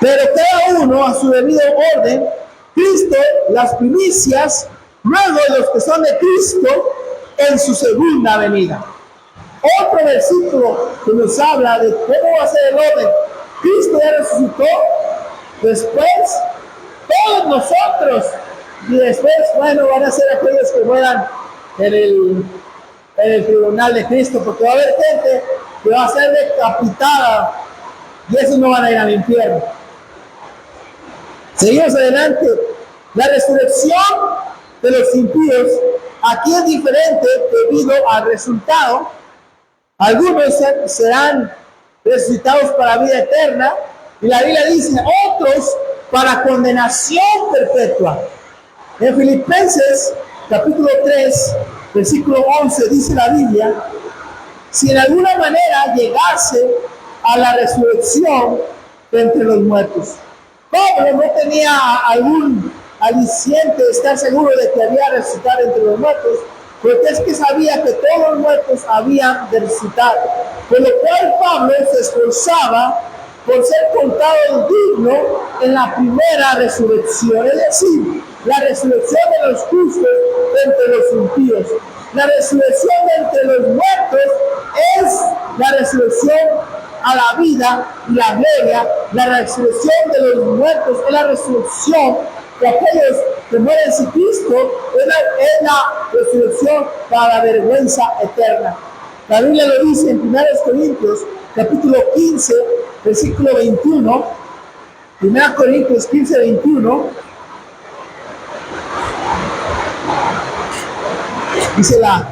pero cada uno a su debido orden, Cristo las primicias, luego los que son de Cristo en su segunda venida. Otro versículo que nos habla de cómo va a ser el orden. Cristo ya resucitó, después todos nosotros, y después, bueno, van a ser aquellos que mueran en el tribunal de Cristo, porque va a haber gente que va a ser decapitada, y esos no van a ir al infierno. Seguimos adelante. La resurrección de los impíos aquí es diferente debido al resultado. Algunos serán resucitados para vida eterna, y la Biblia dice otros para condenación perpetua. En Filipenses capítulo 3, versículo 11 dice la Biblia: si en alguna manera llegase a la resurrección de entre los muertos. Pablo no tenía algún aliciente de estar seguro de que había resucitado entre los muertos, porque es que sabía que todos los muertos habían de resucitar. Por lo cual Pablo se esforzaba por ser contado digno en la primera resurrección, es decir, la resurrección de los justos de entre los impíos. La resurrección de entre los muertos es la resurrección a la vida y la gloria. La resurrección de los muertos es la resurrección de aquellos que mueren sin Cristo, es la resurrección para la vergüenza eterna. La Biblia lo dice en 1 Corintios capítulo 15, versículo 21, 1 Corintios 15, 21, dice la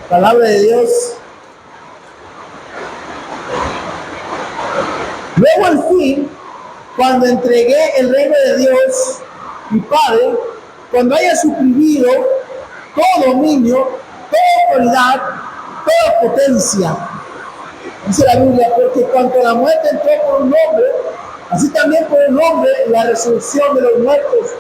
palabra de Dios: luego al fin, cuando entregué el reino de Dios, mi Padre, cuando haya suprimido todo dominio, toda autoridad, toda potencia, dice la Biblia, porque cuanto la muerte entró por un hombre, así también por un hombre la resurrección de los muertos,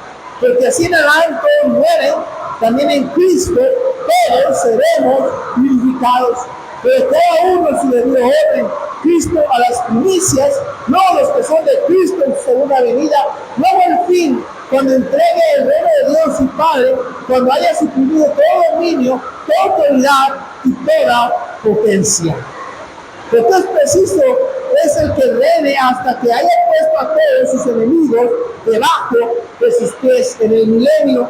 porque así en Adán todos mueren, también en Cristo todos seremos vivificados, pero cada uno en su debido orden. Cristo a las primicias, no los que son de Cristo en su segunda venida, luego al fin, cuando entregue el reino de Dios y Padre, cuando haya suprimido todo dominio, toda autoridad y toda potencia. Entonces preciso es el que reine hasta que haya puesto a todos sus enemigos debajo de sus pies en el milenio,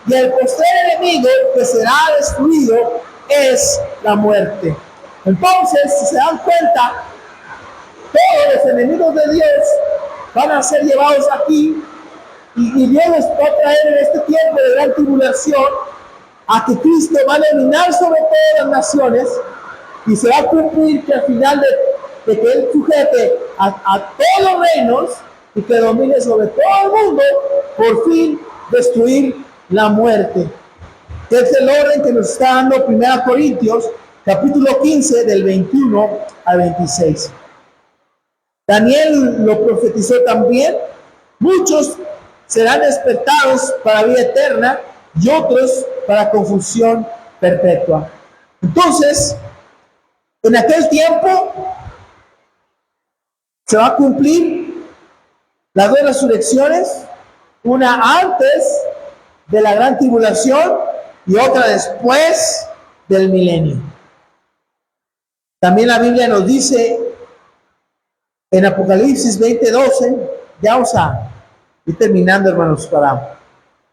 y el postrer enemigo que será destruido es la muerte. Entonces, si se dan cuenta, todos los enemigos de Dios van a ser llevados aquí, y Dios los va a traer en este tiempo de gran tribulación a que Cristo va a dominar sobre todas las naciones, y se va a cumplir que al final de que Él sujete a todos los reinos y que domine sobre todo el mundo, por fin destruir la muerte. Es el orden que nos está dando 1 Corintios capítulo 15 del 21 al 26. Daniel lo profetizó también: muchos serán despertados para vida eterna y otros para confusión perpetua. Entonces, en aquel tiempo se va a cumplir las dos resurrecciones, una antes de la gran tribulación y otra después del milenio. También la Biblia nos dice en Apocalipsis 20:12, ya vamos a ir terminando, hermanos,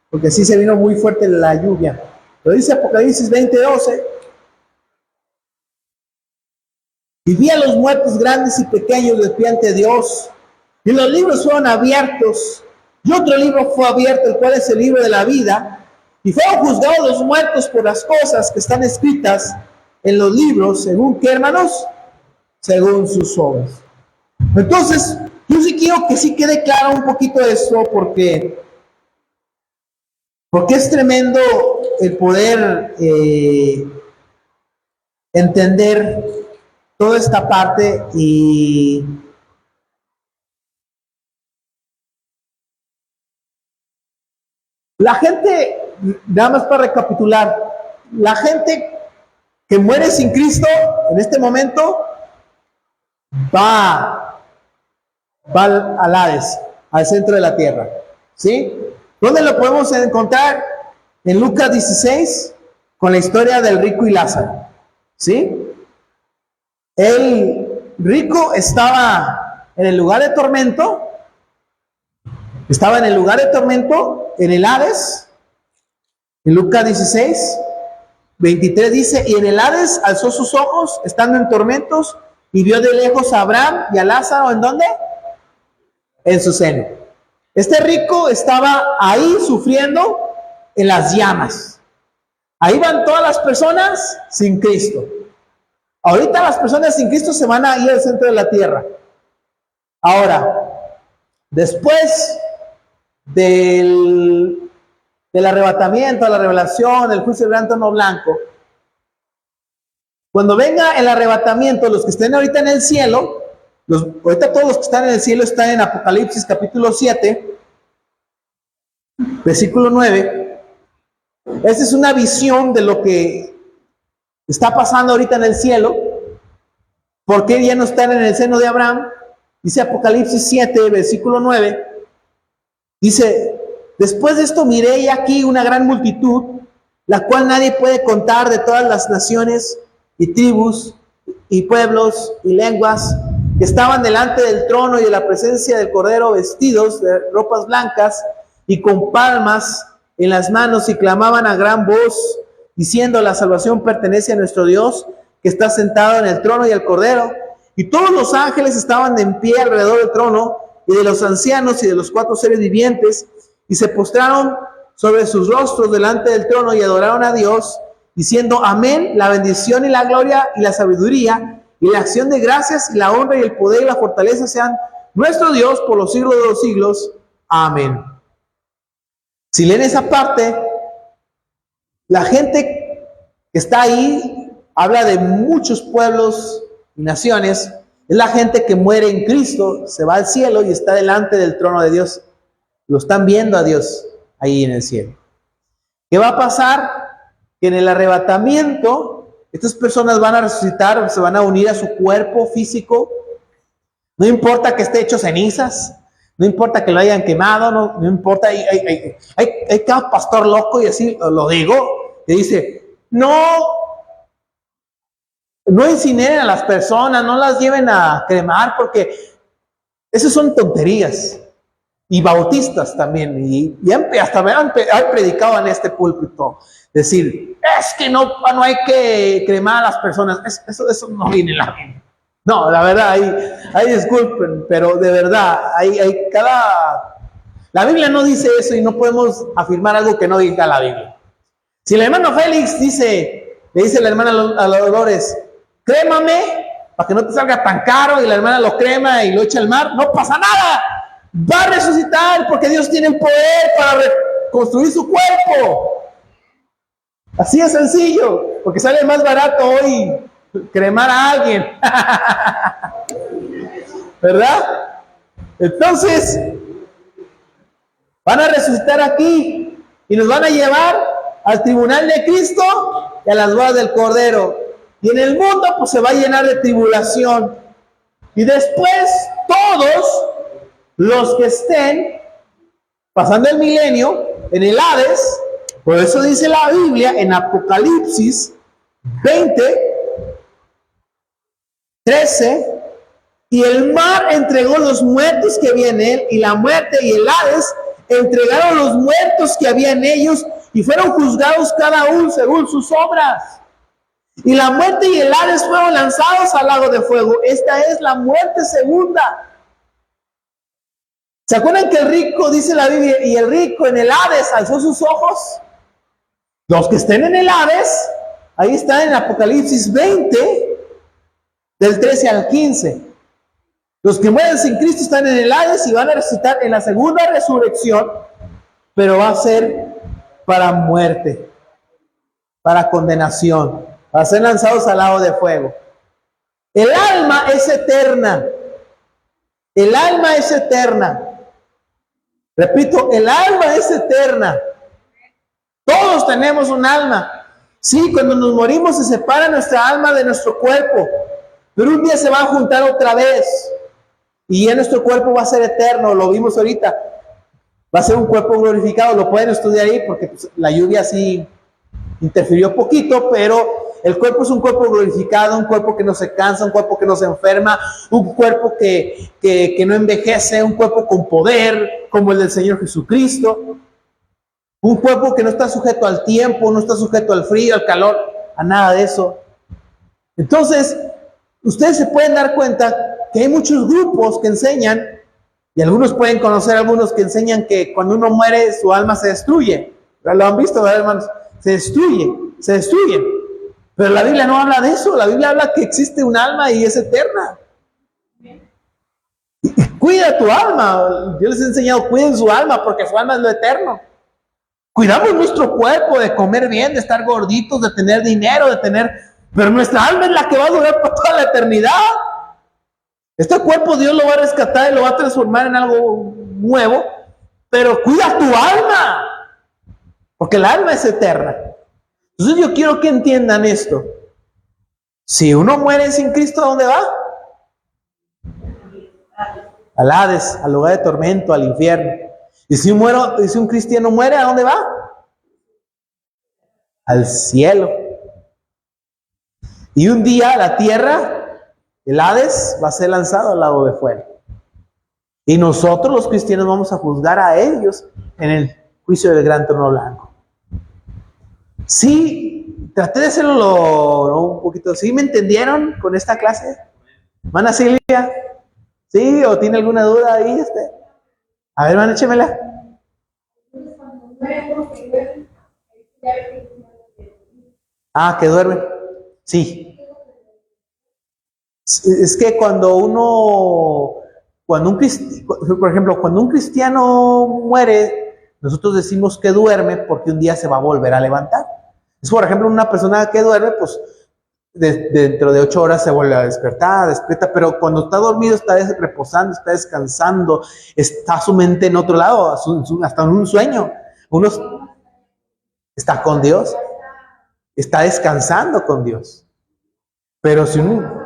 porque sí se vino muy fuerte la lluvia. Lo dice Apocalipsis 20:12: y vi a los muertos grandes y pequeños de pie ante Dios, y los libros fueron abiertos, y otro libro fue abierto, el cual es el libro de la vida, y fueron juzgados los muertos por las cosas que están escritas en los libros, según qué, hermanos, según sus obras. Entonces, yo sí quiero que sí quede claro un poquito esto, porque es tremendo el poder entender toda esta parte. Y la gente, nada más para recapitular, la gente que muere sin Cristo en este momento va al Hades, al centro de la tierra, ¿sí? ¿Dónde lo podemos encontrar? En Lucas 16, con la historia del rico y Lázaro, ¿sí? El rico estaba en el lugar de tormento, en el Hades. En Lucas 16, 23 dice: y en el Hades alzó sus ojos, estando en tormentos, y vio de lejos a Abraham y a Lázaro, ¿en dónde? En su seno. Este rico estaba ahí sufriendo en las llamas. Ahí van todas las personas sin Cristo. Ahorita las personas sin Cristo se van a ir al centro de la tierra. Ahora, después del arrebatamiento, la revelación, el juicio del gran trono blanco, cuando venga el arrebatamiento, los que estén ahorita en el cielo, ahorita todos los que están en el cielo están en Apocalipsis capítulo 7, versículo 9. Esta es una visión de lo que está pasando ahorita en el cielo. ¿Por qué ya no están en el seno de Abraham? Dice Apocalipsis 7, versículo 9. Dice, después de esto miré y aquí una gran multitud, la cual nadie puede contar, de todas las naciones y tribus y pueblos y lenguas, que estaban delante del trono y de la presencia del Cordero, vestidos de ropas blancas y con palmas en las manos, y clamaban a gran voz, diciendo, la salvación pertenece a nuestro Dios, que está sentado en el trono y al Cordero. Y todos los ángeles estaban en pie alrededor del trono, y de los ancianos y de los 4 seres vivientes, y se postraron sobre sus rostros delante del trono y adoraron a Dios, diciendo, amén, la bendición y la gloria y la sabiduría y la acción de gracias y la honra y el poder y la fortaleza sean nuestro Dios por los siglos de los siglos. Amén. Si leen esa parte, la gente que está ahí habla de muchos pueblos y naciones. Es la gente que muere en Cristo, se va al cielo y está delante del trono de Dios. Lo están viendo a Dios ahí en el cielo. ¿Qué va a pasar? Que en el arrebatamiento, estas personas van a resucitar, se van a unir a su cuerpo físico. No importa que esté hecho cenizas, no importa que lo hayan quemado, no importa. Hay cada pastor loco, y así lo digo, que dice, no incineren a las personas, no las lleven a cremar, porque esas son tonterías. Y bautistas también, y hasta me han predicado en este púlpito, decir, es que no hay que cremar a las personas. Eso no viene en la Biblia. No, la verdad, ahí disculpen, pero de verdad, la Biblia no dice eso, y no podemos afirmar algo que no diga la Biblia. Si el hermano Félix le dice a la hermana a la Dolores, crémame, para que no te salga tan caro, y la hermana lo crema y lo echa al mar, no pasa nada. Va a resucitar, porque Dios tiene el poder para reconstruir su cuerpo. Así es sencillo, porque sale más barato hoy cremar a alguien. ¿Verdad? Entonces, van a resucitar aquí y nos van a llevar al tribunal de Cristo y a las bodas del Cordero. Y en el mundo pues se va a llenar de tribulación. Y después todos los que estén pasando el milenio en el Hades, por eso dice la Biblia en Apocalipsis 20, 13, y el mar entregó los muertos que había en él, y la muerte y el Hades entregaron los muertos que había en ellos, y fueron juzgados cada uno según sus obras. Y la muerte y el Hades fueron lanzados al lago de fuego. Esta es la muerte segunda. ¿Se acuerdan que el rico, dice la Biblia, y el rico en el Hades alzó sus ojos? Los que estén en el Hades, ahí está en Apocalipsis 20, del 13 al 15. Los que mueren sin Cristo están en el Hades y van a resucitar en la segunda resurrección, pero va a ser para muerte, para condenación, para ser lanzados al lago de fuego. El alma es eterna. El alma es eterna. Repito, el alma es eterna. Todos tenemos un alma. Sí, cuando nos morimos se separa nuestra alma de nuestro cuerpo, pero un día se va a juntar otra vez y ya nuestro cuerpo va a ser eterno. Lo vimos ahorita, va a ser un cuerpo glorificado. Lo pueden estudiar ahí porque pues, la lluvia sí interfirió poquito, pero el cuerpo es un cuerpo glorificado, un cuerpo que no se cansa, un cuerpo que no se enferma, un cuerpo que no envejece, un cuerpo con poder como el del Señor Jesucristo, un cuerpo que no está sujeto al tiempo, no está sujeto al frío, al calor, a nada de eso. Entonces, ustedes se pueden dar cuenta que hay muchos grupos que enseñan, y algunos pueden conocer algunos que enseñan que cuando uno muere su alma se destruye. ¿Lo han visto, ¿verdad, hermanos? Se destruye. Pero la Biblia no habla de eso. La Biblia habla que existe un alma y es eterna. Y cuida tu alma. Yo les he enseñado, cuiden su alma porque su alma es lo eterno. Cuidamos nuestro cuerpo de comer bien, de estar gorditos, de tener dinero, pero nuestra alma es la que va a durar por toda la eternidad. Este cuerpo Dios lo va a rescatar y lo va a transformar en algo nuevo, pero cuida tu alma, porque el alma es eterna. Entonces yo quiero que entiendan esto. Si uno muere sin Cristo, ¿a dónde va? al Hades, al lugar de tormento, al infierno. Y si un cristiano muere, ¿a dónde va? Al cielo. Y un día la tierra, el Hades, va a ser lanzado al lago de fuego. Y nosotros los cristianos vamos a juzgar a ellos en el juicio del gran trono blanco. Sí, traté de hacerlo un poquito. ¿Sí me entendieron con esta clase? ¿Hermana Silvia? ¿Sí? ¿O tiene alguna duda ahí? A ver, hermana, échemela. Ah, que duerme. Sí. Es que por ejemplo, cuando un cristiano muere, nosotros decimos que duerme porque un día se va a volver a levantar. Es, por ejemplo, una persona que duerme, pues dentro de 8 horas se vuelve a despertar, despierta, pero cuando está dormido está reposando, está descansando, está su mente en otro lado, hasta en un sueño. Uno está con Dios, está descansando con Dios. Pero si uno...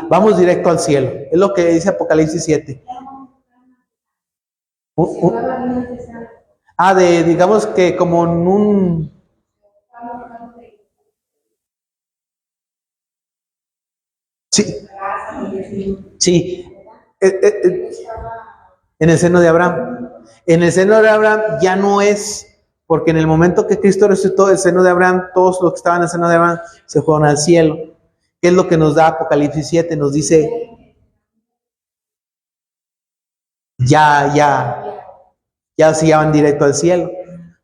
vamos directo al cielo. Es lo que dice Apocalipsis 7. Digamos que como en un... Sí. Sí. En el seno de Abraham. En el seno de Abraham ya no es, porque en el momento que Cristo resucitó del seno de Abraham, todos los que estaban en el seno de Abraham se fueron al cielo. ¿Qué es lo que nos da Apocalipsis 7? Nos dice, ya se van directo al cielo.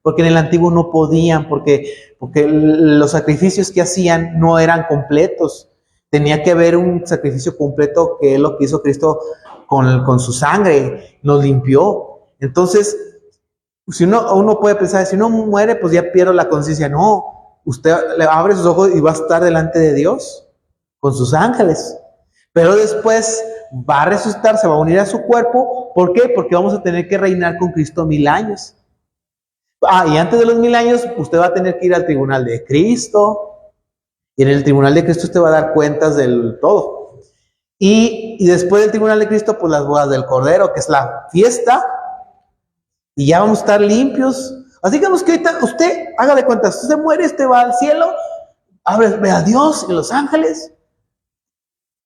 Porque en el antiguo no podían, porque los sacrificios que hacían no eran completos. Tenía que haber un sacrificio completo, que es lo que hizo Cristo con su sangre, nos limpió. Entonces, si uno puede pensar, si uno muere, pues ya pierde la conciencia. No, usted le abre sus ojos y va a estar delante de Dios con sus ángeles. Pero después va a resucitar, se va a unir a su cuerpo. ¿Por qué? Porque vamos a tener que reinar con Cristo 1000 años. Y antes de los 1000 años, usted va a tener que ir al tribunal de Cristo. Y en el tribunal de Cristo usted va a dar cuentas del todo. Y después del tribunal de Cristo, pues las bodas del Cordero, que es la fiesta. Y ya vamos a estar limpios. Así digamos que ahorita usted, haga de cuentas, usted se muere, usted va al cielo, ve a Dios y los ángeles.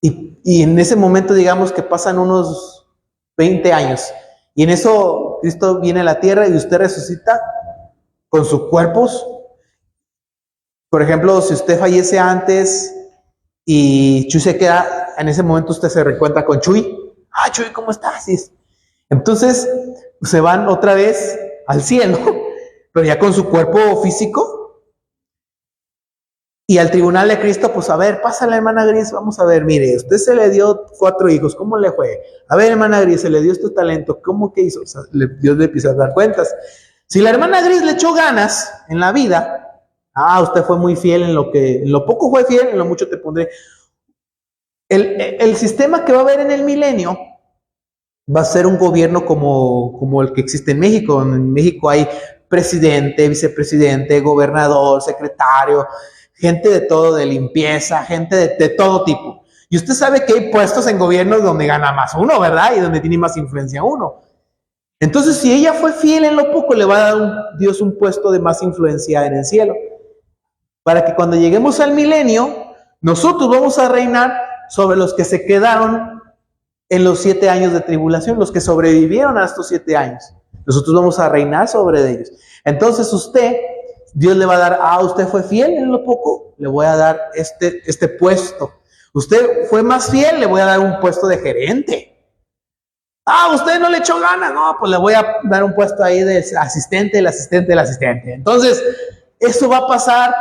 Y en ese momento, digamos que pasan unos 20 años. Y en eso Cristo viene a la tierra y usted resucita con sus cuerpos. Por ejemplo, si usted fallece antes y Chuy se queda, en ese momento usted se reencuentra con Chuy. Chuy, ¿cómo estás? Entonces se van otra vez al cielo, pero ya con su cuerpo físico. Y al tribunal de Cristo, pues a ver, pasa la hermana Gris, vamos a ver, mire, usted se le dio 4 hijos, ¿cómo le fue? A ver, hermana Gris, se le dio este talento, ¿cómo que hizo? O sea, Dios le empieza a dar cuentas. Si la hermana Gris le echó ganas en la vida, usted fue muy fiel en lo poco fue fiel, en lo mucho te pondré. El sistema que va a haber en el milenio va a ser un gobierno como el que existe en México. En México hay presidente, vicepresidente, gobernador, secretario, gente de todo, de limpieza, gente de todo tipo. Y usted sabe que hay puestos en gobiernos donde gana más uno, ¿verdad? Y donde tiene más influencia uno. Entonces, si ella fue fiel en lo poco, le va a dar Dios un puesto de más influencia en el cielo. Para que cuando lleguemos al milenio, nosotros vamos a reinar sobre los que se quedaron en los 7 años de tribulación, los que sobrevivieron a estos 7 años. Nosotros vamos a reinar sobre ellos. Entonces Dios le va a dar, usted fue fiel en lo poco, le voy a dar este puesto. Usted fue más fiel, le voy a dar un puesto de gerente. Usted no le echó ganas, no, pues le voy a dar un puesto ahí de asistente, el asistente, el asistente. Entonces, esto va a pasar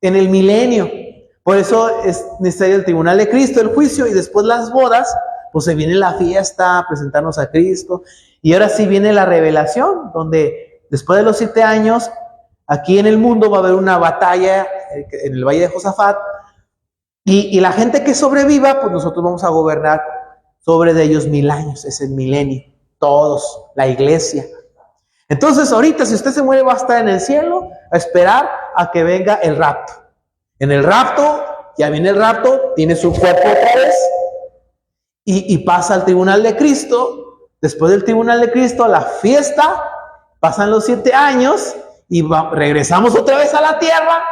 en el milenio. Por eso es necesario el tribunal de Cristo, el juicio, y después las bodas, pues se viene la fiesta, presentarnos a Cristo. Y ahora sí viene la revelación, donde después de los 7 años, aquí en el mundo va a haber una batalla en el Valle de Josafat, y la gente que sobreviva, pues nosotros vamos a gobernar sobre de ellos 1000 años, es el milenio, todos, la iglesia. Entonces, ahorita, si usted se muere, va a estar en el cielo a esperar a que venga el rapto. En el rapto, ya viene el rapto, tiene su cuerpo otra vez y pasa al tribunal de Cristo. Después del tribunal de Cristo, la fiesta, pasan los 7 años y regresamos otra vez a la tierra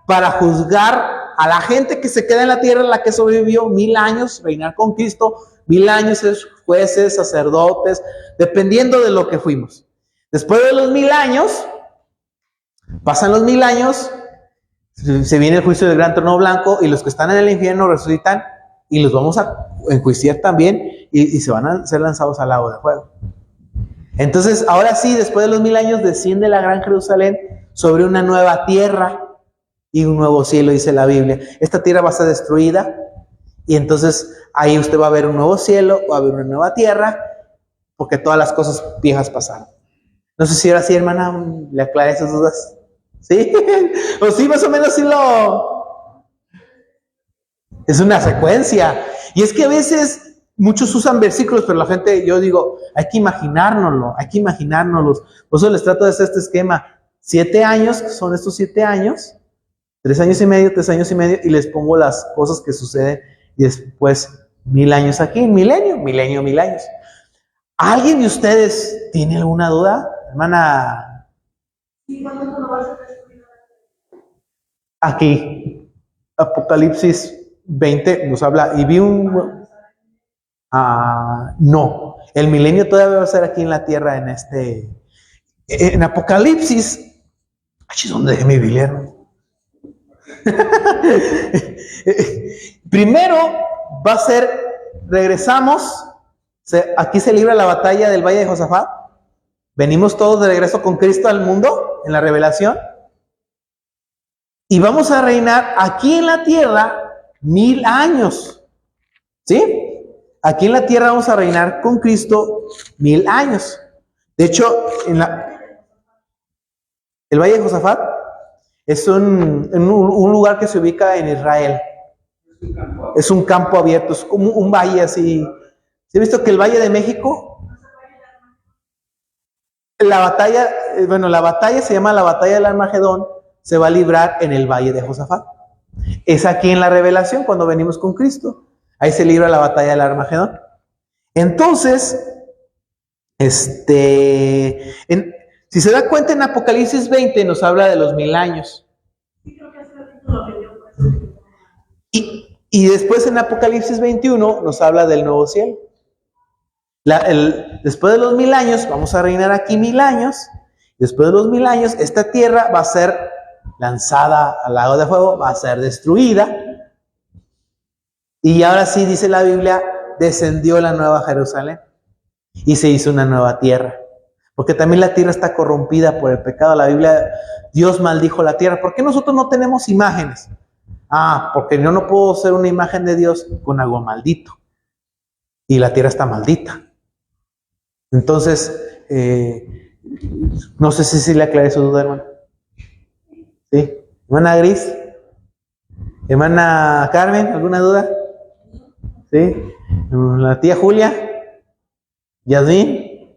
para juzgar a la gente que se queda en la tierra, la que sobrevivió 1000 años, reinar con Cristo, 1000 años, ser jueces, sacerdotes, dependiendo de lo que fuimos. Después de los 1000 años, pasan los 1000 años, se viene el juicio del gran trono blanco y los que están en el infierno resucitan y los vamos a enjuiciar también y se van a ser lanzados al lago de fuego. Entonces, ahora sí, después de los 1000 años, desciende la gran Jerusalén sobre una nueva tierra y un nuevo cielo, dice la Biblia. Esta tierra va a ser destruida y entonces ahí usted va a ver un nuevo cielo, va a haber una nueva tierra, porque todas las cosas viejas pasaron. No sé si ahora sí, hermana, le aclaré esas dudas. ¿Sí? O sí, más o menos sí lo... Es una secuencia. Y es que a veces muchos usan versículos, pero la gente, yo digo, hay que imaginárnoslo, hay que imaginárnoslos. Por eso les trato de hacer este esquema. 7 años, son estos 7 años, 3 años y medio, 3 años y medio, y les pongo las cosas que suceden, y después 1000 años aquí, milenio, 1000 años. ¿Alguien de ustedes tiene alguna duda? Hermana. Aquí, Apocalipsis 20 nos habla, y vi un... no, el milenio todavía va a ser aquí en la tierra, en Apocalipsis. Ay, ¿dónde dejé mi Biblia, hermano? Primero va a ser, regresamos, aquí se libra la batalla del Valle de Josafat, venimos todos de regreso con Cristo al mundo, en la revelación, y vamos a reinar aquí en la tierra 1000 años, ¿sí? Aquí en la tierra vamos a reinar con Cristo 1000 años. De hecho, el Valle de Josafat es un lugar que se ubica en Israel. Es un campo abierto, es como un valle así. ¿Se ha visto que el Valle de México? La batalla se llama la batalla del Armagedón, se va a librar en el Valle de Josafat. Es aquí en la revelación, cuando venimos con Cristo. Ahí se libra la batalla del Armagedón. Entonces, si se da cuenta, en Apocalipsis 20 nos habla de los 1000 años. Y después en Apocalipsis 21 nos habla del nuevo cielo. Después de los 1000 años, vamos a reinar aquí 1000 años. Después de los 1000 años, esta tierra va a ser lanzada al lago de fuego, va a ser destruida. Y ahora sí, dice la Biblia, descendió la nueva Jerusalén y se hizo una nueva tierra. Porque también la tierra está corrompida por el pecado. La Biblia, Dios maldijo la tierra. ¿Por qué nosotros no tenemos imágenes? Porque yo no puedo ser una imagen de Dios con algo maldito. Y la tierra está maldita. Entonces, no sé si le aclaré su duda, hermano. ¿Sí? Hermana Gris, hermana Carmen, ¿alguna duda? ¿Sí? La tía Julia, Yasmín,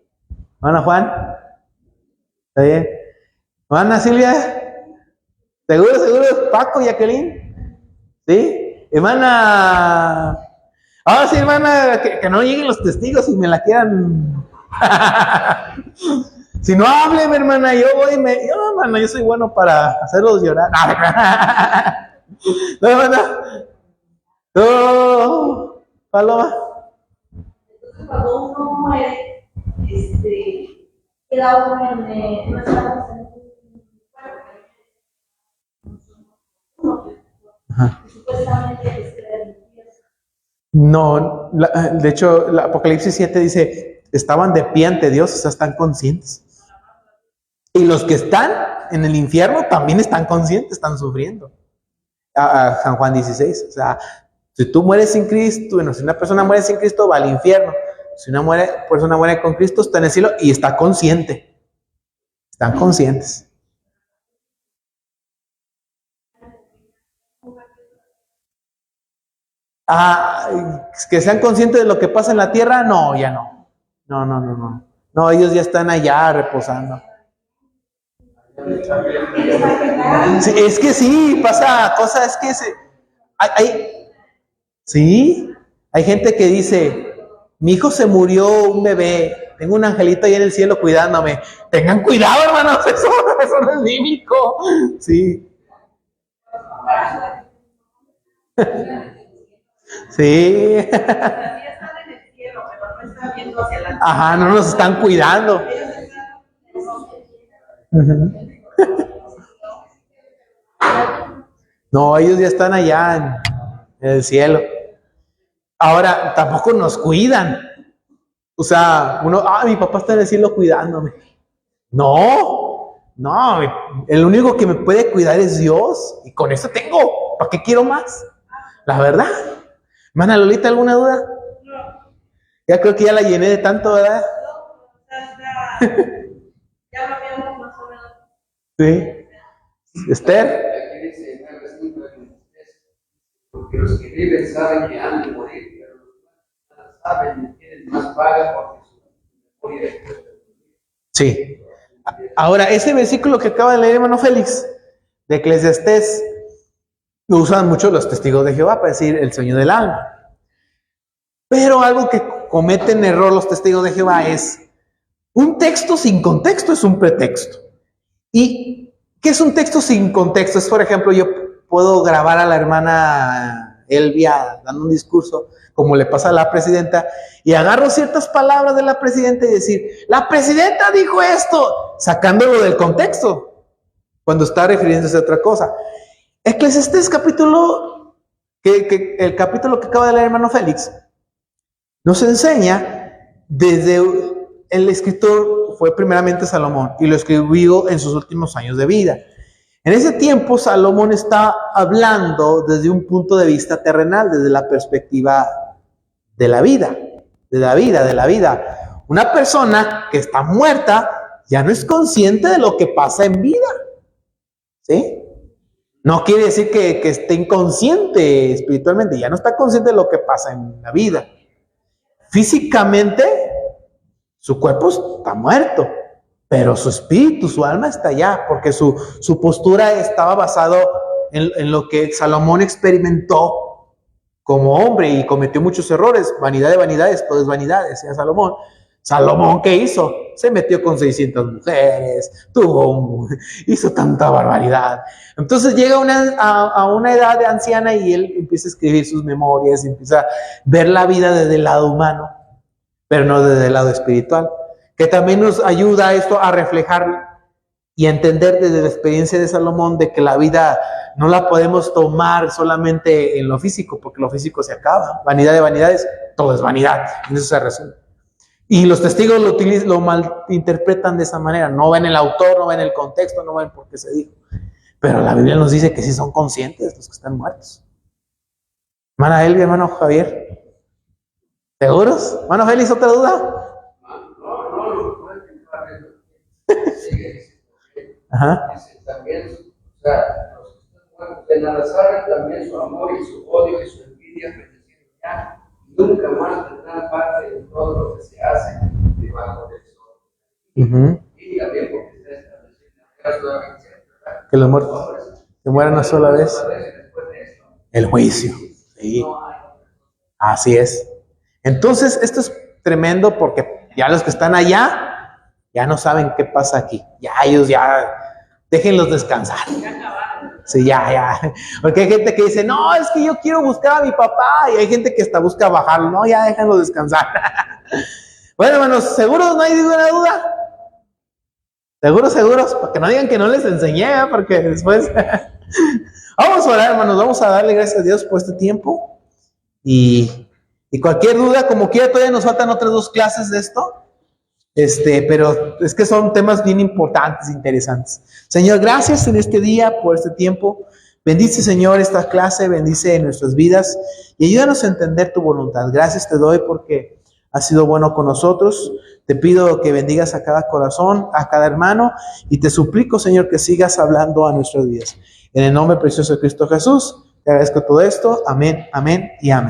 hermana Juan, ¿está bien? Hermana Silvia, ¿seguro? Paco, Jacqueline, ¿sí? Hermana, ahora sí, hermana, que no lleguen los testigos y me la quieran. Si no hablen, hermana, yo hermana, yo soy bueno para hacerlos llorar. No, hermana. No, Paloma. Entonces, cuando uno muere, queda uno no estamos en un supuestamente queda en el infierno. No, de hecho, la Apocalipsis 7 dice, estaban de pie ante Dios, o sea, están conscientes. Y los que están en el infierno también están conscientes, están sufriendo. San Juan 16, o sea, si tú mueres sin Cristo, si una persona muere sin Cristo, va al infierno. Si una persona muere con Cristo, está en el cielo y está consciente. Están conscientes. Que sean conscientes de lo que pasa en la tierra, no, ya no. No, ellos ya están allá reposando. Sí, es que sí, pasa cosa, es que sí, hay gente que dice, mi hijo se murió, un bebé, tengo un angelito ahí en el cielo cuidándome. Tengan cuidado, hermanos, eso no es bíblico. Sí. Sí. Ajá, no nos están cuidando. No, ellos ya están allá en el cielo. Ahora, tampoco nos cuidan. O sea, mi papá está en el cielo cuidándome. No, el único que me puede cuidar es Dios. Y con eso tengo. ¿Para qué quiero más? La verdad. Hermana Lolita, ¿alguna duda? Ya creo que ya la llené de tanto, ¿verdad? Ya lo habíamos más o menos. Sí. Esther. Porque los que viven saben que han de morir, pero los que no saben tienen más paga porque su memoria es. Sí. Ahora, ese versículo que acaba de leer, hermano Félix, de Eclesiastés, lo usan mucho los testigos de Jehová para decir el sueño del alma. Pero algo que cometen error los testigos de Jehová es un texto sin contexto es un pretexto. ¿Y qué es un texto sin contexto? Es, por ejemplo, yo puedo grabar a la hermana Elvia dando un discurso, como le pasa a la presidenta, y agarro ciertas palabras de la presidenta y decir, la presidenta dijo esto, sacándolo del contexto, cuando está refiriéndose a otra cosa. Eclesiastés capítulo, el capítulo que acaba de leer hermano Félix, nos enseña desde el escritor fue primeramente Salomón y lo escribió en sus últimos años de vida. En ese tiempo Salomón está hablando desde un punto de vista terrenal, desde la perspectiva de la vida, de la vida. Una persona que está muerta ya no es consciente de lo que pasa en vida, ¿sí? No quiere decir que esté inconsciente espiritualmente, ya no está consciente de lo que pasa en la vida. Físicamente, su cuerpo está muerto, pero su espíritu, su alma está allá, porque su postura estaba basado en lo que Salomón experimentó como hombre y cometió muchos errores. Vanidad de vanidades, todo es vanidad, decía Salomón. Salomón, ¿qué hizo? Se metió con 600 mujeres, hizo tanta barbaridad. Entonces llega a una edad de anciana y él empieza a escribir sus memorias, empieza a ver la vida desde el lado humano, pero no desde el lado espiritual, que también nos ayuda esto a reflejar y entender desde la experiencia de Salomón de que la vida no la podemos tomar solamente en lo físico, porque lo físico se acaba. Vanidad de vanidades, todo es vanidad, en eso se resume. Y los testigos lo malinterpretan de esa manera, no ven el autor, no ven el contexto, no ven por qué se dijo. Pero la Biblia nos dice que sí son conscientes los que están muertos. Hermana Elvia, hermano Javier, ¿seguros? Hermano Félix, ¿otra duda? Ajá. También, o sea, los que están muertos de nada saben, también su amor y su odio y su envidia pertenecen ya. Nunca más tendrán parte en todo lo que se hace debajo del sol. Y también porque está establecido que los muertos que mueran una sola vez. El juicio. Sí. Así es. Entonces, esto es tremendo porque ya los que están allá ya no saben qué pasa aquí. Ya ellos déjenlos descansar. Sí, ya. Porque hay gente que dice, no, es que yo quiero buscar a mi papá. Y hay gente que hasta busca bajarlo. No, ya déjenlo descansar. Bueno, hermanos, ¿seguros? ¿No hay ninguna duda? ¿Seguros? Para que no digan que no les enseñé, porque después... Vamos a orar, hermanos. Vamos a darle gracias a Dios por este tiempo. Y cualquier duda, como quiera, todavía nos faltan otras 2 clases de esto. Pero es que son temas bien importantes, interesantes. Señor, gracias en este día por este tiempo. Bendice, Señor, esta clase, bendice nuestras vidas y ayúdanos a entender tu voluntad. Gracias te doy porque has sido bueno con nosotros. Te pido que bendigas a cada corazón, a cada hermano y te suplico, Señor, que sigas hablando a nuestras vidas. En el nombre precioso de Cristo Jesús, te agradezco todo esto. Amén, amén y amén.